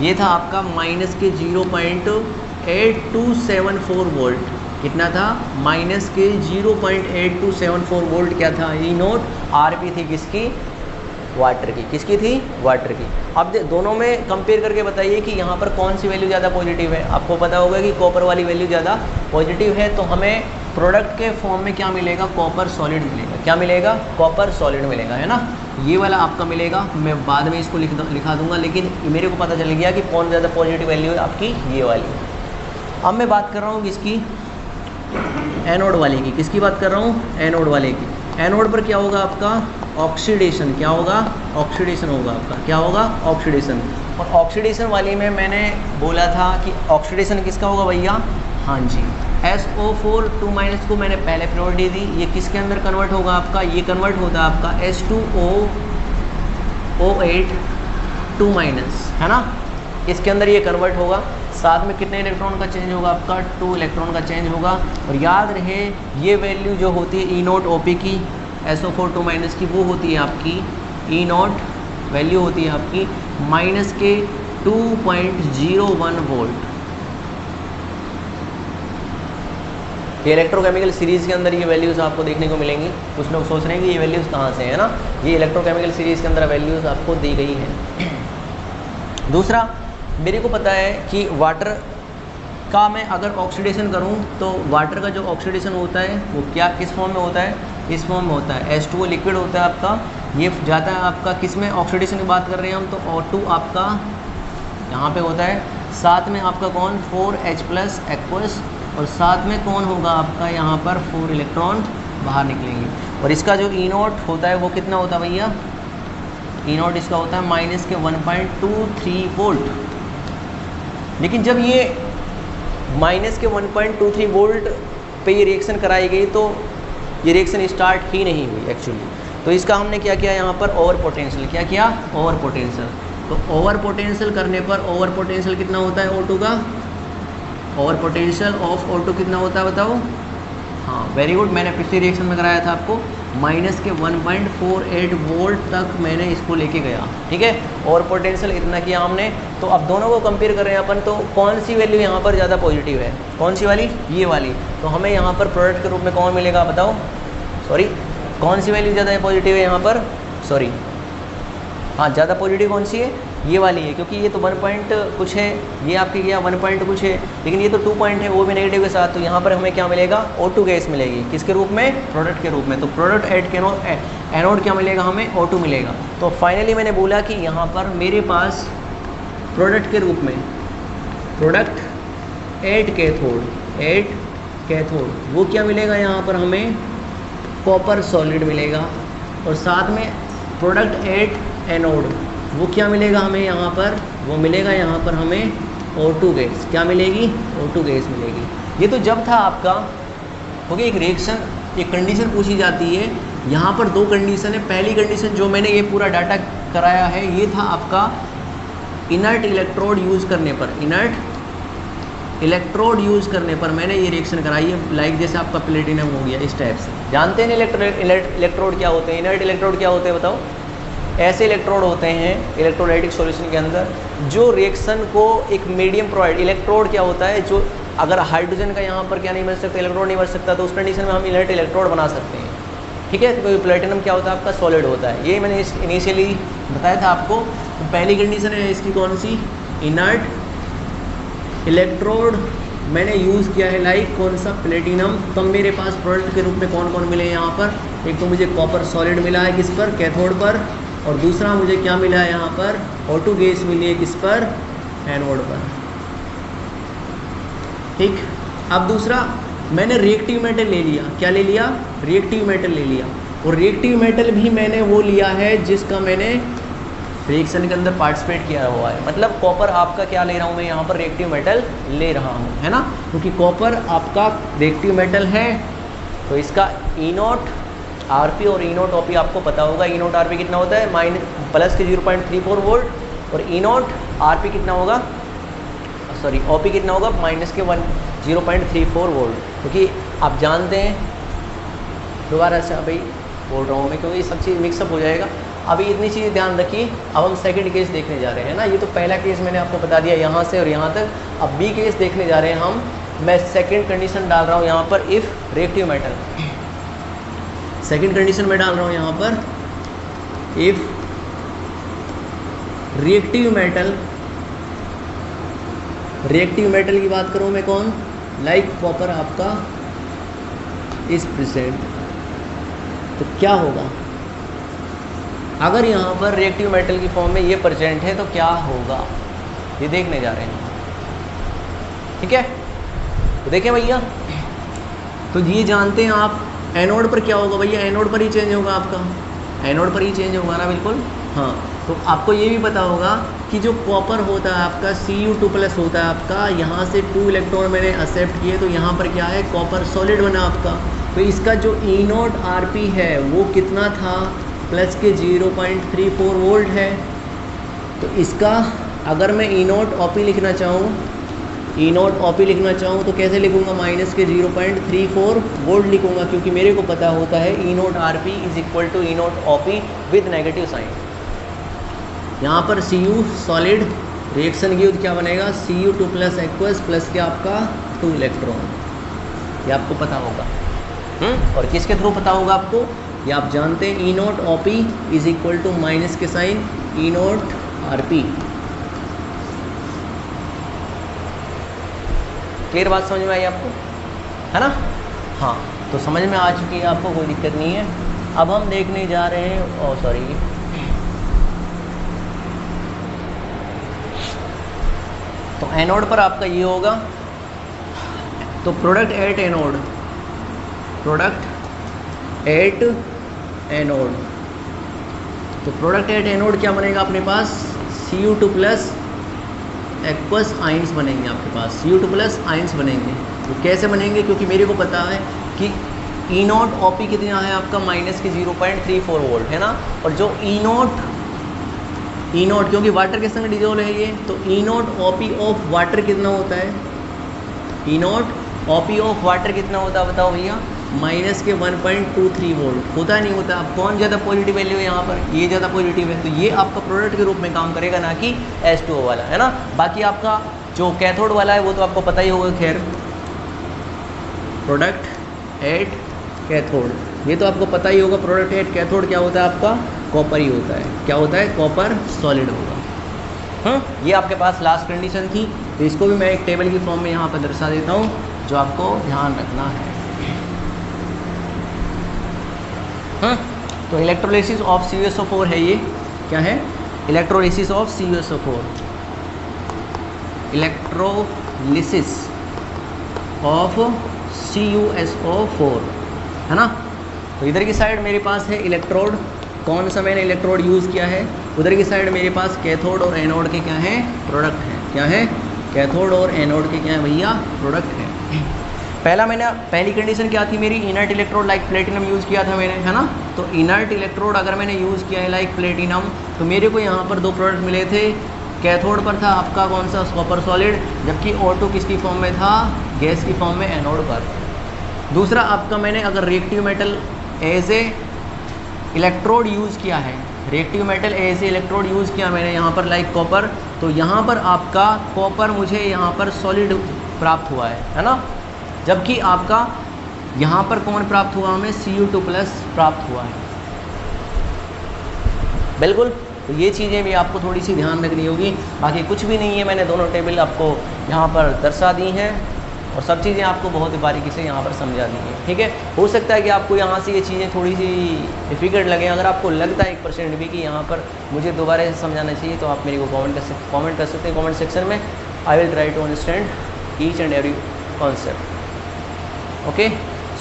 ये था आपका माइनस के 0.8274 वोल्ट। कितना था, माइनस के 0.8274 वोल्ट क्या था, ई नोट। आरपी थी किसकी, वाटर की। किसकी थी, वाटर की। अब दोनों में कंपेयर करके बताइए कि यहाँ पर कौन सी वैल्यू ज़्यादा पॉजिटिव है। आपको पता होगा कि कॉपर वाली वैल्यू ज़्यादा पॉजिटिव है, तो हमें प्रोडक्ट के फॉर्म में क्या मिलेगा, कॉपर सॉलिड मिलेगा। क्या मिलेगा, कॉपर सॉलिड मिलेगा, है ना। ये वाला आपका मिलेगा, मैं बाद में इसको लिखा दूंगा, लेकिन मेरे को पता चल गया कि कौन ज़्यादा पॉजिटिव वैल्यू है आपकी, ये वाली। अब मैं बात कर रहा हूँ किसकी, एनोड वाले की। किसकी बात कर रहा हूँ, एनोड वाले की। एनोड पर क्या होगा आपका, ऑक्सीडेशन। क्या होगा, ऑक्सीडेशन होगा आपका। क्या होगा, ऑक्सीडेशन। और ऑक्सीडेशन वाली में मैंने बोला था कि ऑक्सीडेशन किसका होगा भैया, हाँ जी, SO4 2- को मैंने पहले प्रायोरिटी दी। ये किसके अंदर कन्वर्ट होगा आपका, ये कन्वर्ट होता है आपका H2O8 2-, है ना। इसके अंदर ये कन्वर्ट होगा, साथ में कितने इलेक्ट्रॉन का चेंज होगा आपका, 2 इलेक्ट्रॉन का चेंज होगा। और याद रहे ये वैल्यू जो होती है E नोट OP की, SO4 2- की, वो होती है आपकी E नोट वैल्यू होती है आपकी माइनस के 2.01 वोल्ट। ये इलेक्ट्रोकेमिकल सीरीज़ के अंदर ये वैल्यूज़ आपको देखने को मिलेंगी। कुछ लोग सोच रहे हैं कि ये वैल्यूज़ कहाँ से है ना, ये इलेक्ट्रोकेमिकल सीरीज़ के अंदर वैल्यूज़ आपको दी गई हैं। दूसरा, मेरे को पता है कि वाटर का मैं अगर ऑक्सीडेशन करूं तो वाटर का जो ऑक्सीडेशन होता है वो क्या, किस फॉर्म में होता है, इस फॉर्म में होता है। H2O लिक्विड होता है आपका, ये जाता है आपका किस में, ऑक्सीडेशन की बात कर रहे हैं हम, तो O2 आपका यहाँ पे होता है, साथ में आपका कौन, 4H+ एक्वस, और साथ में कौन होगा आपका यहाँ पर 4 इलेक्ट्रॉन बाहर निकलेंगे। और इसका जो ई नोट होता है वो कितना होता है भैया, ई नोट इसका होता है माइनस के 1.23 वोल्ट। लेकिन जब ये माइनस के 1.23 वोल्ट पे ये रिएक्शन कराई गई तो ये रिएक्शन स्टार्ट ही नहीं हुई एक्चुअली। तो इसका हमने क्या किया यहाँ पर, ओवर पोटेंशियल। क्या किया, ओवर पोटेंशियल। तो ओवर पोटेंशियल करने पर, ओवर पोटेंशियल कितना होता है O2 का, ओवर पोटेंशियल ऑफ O2 कितना होता है बताओ। हाँ वेरी गुड, मैंने पिछले रिएक्शन में कराया था आपको, माइनस के 1.48 वोल्ट तक मैंने इसको लेके गया, ठीक है। और पोटेंशियल इतना किया हमने। तो अब दोनों को कंपेयर कर रहे हैं अपन, तो कौन सी वैल्यू यहाँ पर ज़्यादा पॉजिटिव है, कौन सी वाली, ये वाली। तो हमें यहाँ पर प्रोडक्ट के रूप में कौन मिलेगा बताओ, सॉरी कौन सी वैल्यू ज़्यादा पॉजिटिव है यहाँ पर, सॉरी हाँ ज़्यादा पॉजिटिव कौन सी है, ये वाली है, क्योंकि ये तो 1 पॉइंट कुछ है, ये आपके क्या 1 पॉइंट कुछ है, लेकिन ये तो 2 पॉइंट है, वो भी नेगेटिव के साथ। तो यहाँ पर हमें क्या मिलेगा, O2 गैस मिलेगी, किसके रूप में, प्रोडक्ट के रूप में। तो प्रोडक्ट एनोड क्या मिलेगा हमें, O2 मिलेगा। तो फाइनली मैंने बोला कि यहाँ पर मेरे पास प्रोडक्ट के रूप में, प्रोडक्ट एट कैथोड वो क्या मिलेगा यहाँ पर हमें, कॉपर सॉलिड मिलेगा। और साथ में प्रोडक्ट एट एनोड वो क्या मिलेगा हमें यहाँ पर, वो मिलेगा यहाँ पर हमें O2 गैस। क्या मिलेगी, O2 गैस मिलेगी। ये तो जब था आपका, क्योंकि एक रिएक्शन, एक कंडीशन पूछी जाती है, यहाँ पर 2 कंडीशन है। पहली कंडीशन जो मैंने ये पूरा डाटा कराया है, ये था आपका इनर्ट इलेक्ट्रोड यूज़ करने पर, इनर्ट इलेक्ट्रोड यूज़ करने पर मैंने ये रिएक्शन कराई है। लाइक जैसे आपका प्लेटिनम हो गया, इस टाइप से। जानते हैं इलेक्ट्रोड क्या होते हैं, इनर्ट इलेक्ट्रोड क्या होते हैं बताओ। ऐसे इलेक्ट्रोड होते हैं इलेक्ट्रोलाइटिक सॉल्यूशन के अंदर जो रिएक्शन को एक मीडियम प्रोवाइड, इलेक्ट्रोड क्या होता है, जो अगर हाइड्रोजन का यहाँ पर क्या नहीं बन सकता, इलेक्ट्रोड नहीं बन सकता, तो उस कंडीशन में हम इनर्ट इलेक्ट्रोड बना सकते हैं, ठीक है। तो प्लेटिनम क्या होता है आपका, सॉलिड होता है। ये मैंने इनिशियली बताया था आपको। तो पहली कंडीशन है इसकी कौन सी, इनर्ट इलेक्ट्रोड मैंने यूज़ किया है, लाइक कौन सा, प्लेटिनम। तब मेरे पास प्रोडक्ट के रूप में कौन कौन मिले यहाँ पर, एक तो मुझे कॉपर सॉलिड मिला है किस पर, कैथोड पर, और दूसरा मुझे क्या मिला है यहाँ पर, O2 गैस मिली है किस पर, एनोड पर, ठीक। अब दूसरा मैंने रिएक्टिव मेटल ले लिया, क्या ले लिया, रिएक्टिव मेटल ले लिया। और रिएक्टिव मेटल भी मैंने वो लिया है जिसका मैंने रिएक्शन के अंदर पार्टिसिपेट किया हुआ है, मतलब कॉपर आपका क्या ले रहा हूँ मैं यहाँ पर रिएक्टिव मेटल ले रहा हूँ, है ना, क्योंकि कॉपर आपका रिएक्टिव मेटल है। तो इसका ई नॉट आरपी और ई नॉट ओपी आपको पता होगा। ई नॉट आरपी कितना होता है प्लस के 0.34 वोल्ट, और ई नॉट आरपी कितना होगा, सॉरी ओपी कितना होगा माइनस के 0.34 वोल्ट, क्योंकि आप जानते हैं, दोबारा से अभी बोल रहा हूँ मैं क्योंकि सब चीज़ मिक्सअप हो जाएगा। अभी इतनी चीज़ें ध्यान रखिए। अब हम सेकंड केस देखने जा रहे हैं ना, ये तो पहला केस मैंने आपको बता दिया यहाँ से और यहाँ तक। अब बी केस देखने जा रहे हैं हम। मैं सेकंड कंडीशन डाल रहा हूँ यहाँ पर, if reactive metal, second condition में डाल रहा हूँ यहाँ पर, इफ़ रिएक्टिव मेटल की बात करूँ मैं कौन, लाइक कॉपर आपका इज प्रेजेंट, तो क्या होगा अगर यहाँ पर रिएक्टिव मेटल की फॉर्म में ये प्रेजेंट है तो क्या होगा, ये देखने जा रहे हैं, ठीक है। तो देखें भैया, तो ये जानते हैं आप एनोड पर क्या होगा भैया, एनोड पर ही चेंज होगा आपका, एनोड पर ही चेंज होगा ना, बिल्कुल हाँ। तो आपको ये भी पता होगा कि जो कॉपर होता है आपका Cu2+ होता है आपका, यहाँ से 2 इलेक्ट्रॉन मैंने एक्सेप्ट किए, तो यहाँ पर क्या है, कॉपर सॉलिड बना आपका। तो इसका जो ई नॉट आरपी है वो कितना था, प्लस के 0.34 वोल्ट है। तो इसका अगर मैं ई नॉट ओपी लिखना चाहूँ, ई नॉट ओपी लिखना चाहूँ तो कैसे लिखूँगा, माइनस के 0.34 वोल्ट लिखूँगा, क्योंकि मेरे को पता होता है E not RP is equal to E not OP with negative sign. यहाँ पर Cu सॉलिड रिएक्शन की क्या बनेगा, Cu2+ एक्वस प्लस के आपका 2 इलेक्ट्रॉन, ये आपको पता होगा। और किसके थ्रू पता होगा आपको, ये आप जानते हैं, E not OP is equal to minus के sign E not RP. Clear बात समझ में आई आपको, है ना, हाँ। तो समझ में आ चुकी है आपको, कोई दिक्कत नहीं है। अब हम देखने जा रहे हैं, सॉरी, तो एनोड पर आपका ये होगा, तो product at anode, product at anode, तो प्रोडक्ट एट एनोड क्या बनेगा अपने पास, Cu2+ एक्वस आइंस बनेंगे आपके पास, Cu2+ आइंस बनेंगे। तो कैसे बनेंगे, क्योंकि मेरे को पता है कि ई नॉट ओपी कितना है आपका, माइनस के 0.34 वोल्ट है ना, और जो ई नॉट क्योंकि वाटर के संग डिजोल्व है ये, तो ई नॉट ओपी ऑफ वाटर कितना होता है, E not OP of water कितना होता है बताओ भैया, माइनस के 1.23 वोल्ट होता है, नहीं होता। अब कौन ज़्यादा पॉजिटिव वैल्यू है यहाँ पर, ये ज़्यादा पॉजिटिव है, तो ये आपका प्रोडक्ट के रूप में काम करेगा, ना कि H2O वाला, है ना। बाकी आपका जो कैथोड वाला है वो तो आपको पता ही होगा, खैर प्रोडक्ट एट कैथोड, ये तो आपको पता ही होगा, प्रोडक्ट एट कैथोड क्या होता है आपका, कॉपर ही होता है, क्या होता है, कॉपर सॉलिड होगा। ये आपके पास लास्ट कंडीशन थी, तो इसको भी मैं एक टेबल की फॉर्म में यहाँ पर दर्शा देता हूँ, जो आपको ध्यान रखना है। तो इलेक्ट्रोलिसिस ऑफ CuSO4 है, ये क्या है, electrolysis of CuSO4, electrolysis of CuSO4, है ना। तो इधर की साइड मेरे पास है इलेक्ट्रोड, कौन सा मैंने इलेक्ट्रोड यूज़ किया है, उधर की साइड मेरे पास कैथोड और एनोड के क्या हैं, प्रोडक्ट हैं, क्या है, कैथोड और एनोड के क्या है भैया, प्रोडक्ट हैं। पहली कंडीशन क्या थी मेरी, inert electrode like platinum use किया था मैंने, है ना। तो इनर्ट इलेक्ट्रोड अगर मैंने यूज़ किया है लाइक प्लेटिनम, तो मेरे को यहाँ पर 2 प्रोडक्ट मिले थे। कैथोड पर था आपका कौन सा, कॉपर सॉलिड, जबकि O2 किसकी फॉर्म में था, गैस की फॉर्म में एनोड पर। दूसरा आपका मैंने अगर reactive metal as a electrode use किया है, reactive metal as a electrode use किया मैंने यहाँ पर लाइक कॉपर, तो यहाँ पर आपका कॉपर मुझे यहाँ पर सॉलिड प्राप्त हुआ है ना, जबकि आपका यहाँ पर कौन प्राप्त हुआ, हमें Cu2+ प्राप्त हुआ है। बिल्कुल, तो ये चीज़ें भी आपको थोड़ी सी ध्यान रखनी होगी, बाकी कुछ भी नहीं है, मैंने दोनों टेबल आपको यहाँ पर दर्शा दी हैं और सब चीज़ें आपको बहुत ही बारीकी से यहाँ पर समझा दी हैं, ठीक है। हो सकता है कि आपको यहाँ से ये चीज़ें थोड़ी सी डिफिकल्ट लगें, अगर आपको लगता है 1% भी कि यहाँ पर मुझे दोबारा से समझाना चाहिए, तो आप मेरे को कमेंट कर सकते हैं कमेंट सेक्शन में। I will try to understand each and every concept. Okay,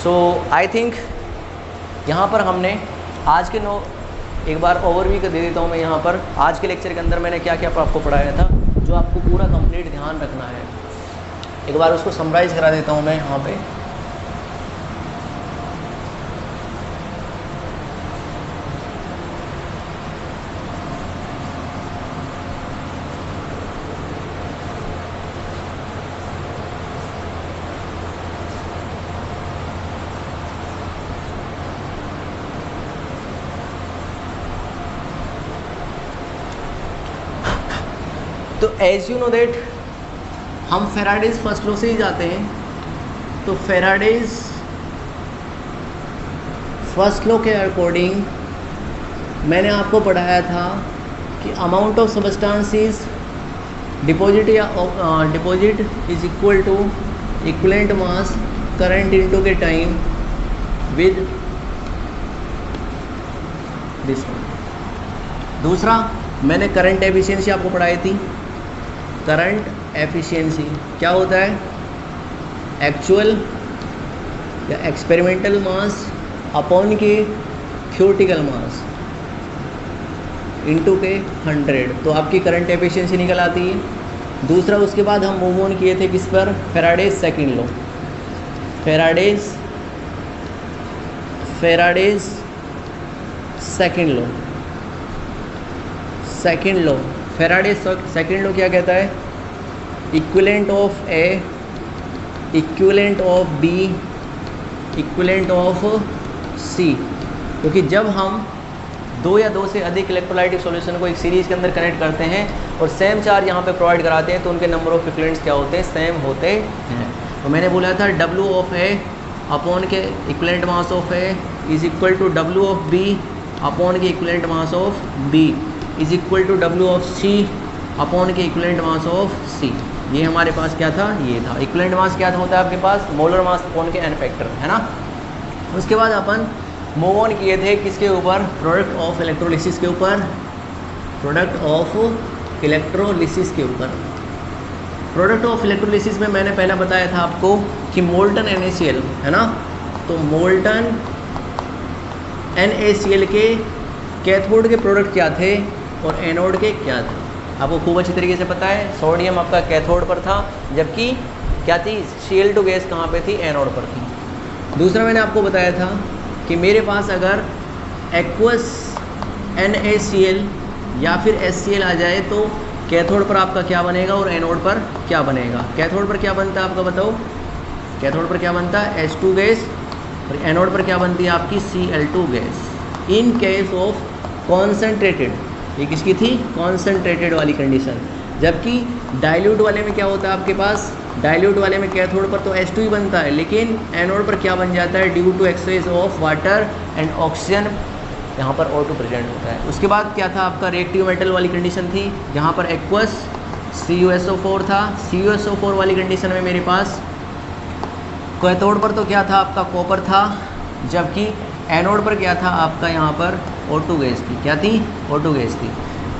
so I think यहाँ पर हमने आज के एक बार ओवरव्यू दे देता हूँ मैं यहाँ पर। आज के लेक्चर के अंदर मैंने क्या क्या आपको पढ़ाया था, जो आपको पूरा कंप्लीट ध्यान रखना है, एक बार उसको समराइज़ करा देता हूँ मैं यहाँ पे। तो एज यू नो दैट हम फेराडेज फर्स्ट लॉ से ही जाते हैं। तो फेराडेज फर्स्ट लॉ के अकॉर्डिंग मैंने आपको पढ़ाया था कि amount of substance is deposit is equal to equivalent mass current into के टाइम विद दिस वन। दूसरा मैंने करंट एफिशिएंसी आपको पढ़ाई थी। करंट एफिशिएंसी क्या होता है? एक्चुअल या एक्सपेरिमेंटल मास अपॉन के थ्योरेटिकल मास इनटू के 100, तो आपकी करंट एफिशिएंसी निकल आती है। दूसरा उसके बाद हम मूव ऑन किए थे किस पर? Faraday's second law. Faraday's second law. Second law Faraday's second law क्या कहता है? Equivalent of A equivalent of B equivalent of C. क्योंकि जब हम दो या दो से अधिक इलेक्ट्रोलाइटिक सॉल्यूशन को एक सीरीज़ के अंदर कनेक्ट करते हैं और सेम चार्ज यहाँ पे प्रोवाइड कराते हैं, तो उनके नंबर ऑफ इक्विवेलेंट्स क्या होते हैं? सेम होते हैं। तो मैंने बोला था W ऑफ ए अपॉन के equivalent mass of A is equal to W of B upon के equivalent mass of B is equal to W of C upon के इक्विवेलेंट मास ऑफ C। ये हमारे पास क्या था? ये था इक्विवेलेंट मास। क्या होता है आपके पास? मोलर मास अपॉन के n फैक्टर, है ना। उसके बाद अपन मूव ऑन किए थे किसके ऊपर? प्रोडक्ट ऑफ इलेक्ट्रोलिसिस के ऊपर। प्रोडक्ट ऑफ इलेक्ट्रोलिसिस के ऊपर। प्रोडक्ट ऑफ इलेक्ट्रोलिसिस में मैंने पहला बताया था आपको कि मोल्टन NaCl, है ना। तो मोल्टन NaCl के कैथोड के प्रोडक्ट क्या थे और एनोड के क्या थे? आपको खूब अच्छी तरीके से पता है। सोडियम आपका कैथोड पर था, जबकि क्या थी? Cl2 गैस कहाँ पे थी? एनोड पर थी। दूसरा मैंने आपको बताया था कि मेरे पास अगर एक्वस NaCl या फिर HCl आ जाए तो कैथोड पर आपका क्या बनेगा और एनोड पर क्या बनेगा? कैथोड पर क्या बनता है आपका बताओ? कैथोड पर क्या बनता है? H2 gas. और एनोड पर क्या बनती है आपकी? Cl2 gas. In case of concentrated, ये किसकी थी? कॉन्सेंट्रेटेड वाली कंडीशन। जबकि डाइल्यूट वाले में क्या होता है आपके पास? डाइल्यूट वाले में कैथोड पर तो H2 ही बनता है, लेकिन एनोड पर क्या बन जाता है? Due to exchange of water and oxygen, यहाँ पर O2 प्रेजेंट होता है। उसके बाद क्या था आपका? रिएक्टिव मेटल वाली कंडीशन थी, जहाँ पर एक्वस CuSO4 था। CuSO4 वाली कंडीशन में मेरे पास कैथोड पर तो क्या था आपका? कॉपर था, जबकि एनोड पर क्या था आपका? यहाँ पर O2 गैस थी। क्या थी? O2 गैस थी।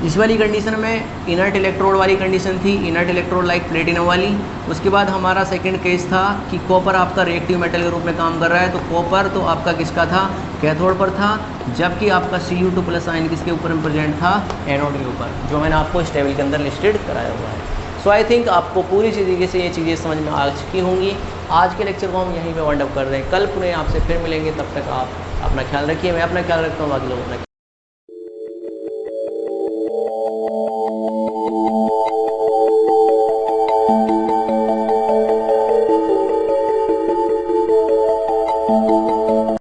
इस वाली कंडीशन में इनर्ट इलेक्ट्रोड वाली कंडीशन थी, इनर्ट इलेक्ट्रोड लाइक प्लेटिनम वाली। उसके बाद हमारा सेकंड केस था कि कॉपर आपका रिएक्टिव मेटल के रूप में काम कर रहा है, तो कॉपर तो आपका किसका था? कैथोड पर था, जबकि आपका Cu2 प्लस आयन किसके ऊपर प्रेजेंट था? एनोड के ऊपर, जो मैंने आपको इस टेबल के अंदर लिस्टेड कराया हुआ है। सो आई थिंक आपको पूरी तरीके से ये चीज़ें समझ में आ चुकी होंगी। आज के लेक्चर को हम यहीं पे वाइंड अप कर रहे हैं। कल पुनः आपसे फिर मिलेंगे, तब तक आप अपना ख्याल रखिए। मैं अपना ख्याल रखता हूँ, बाकी लोग अपना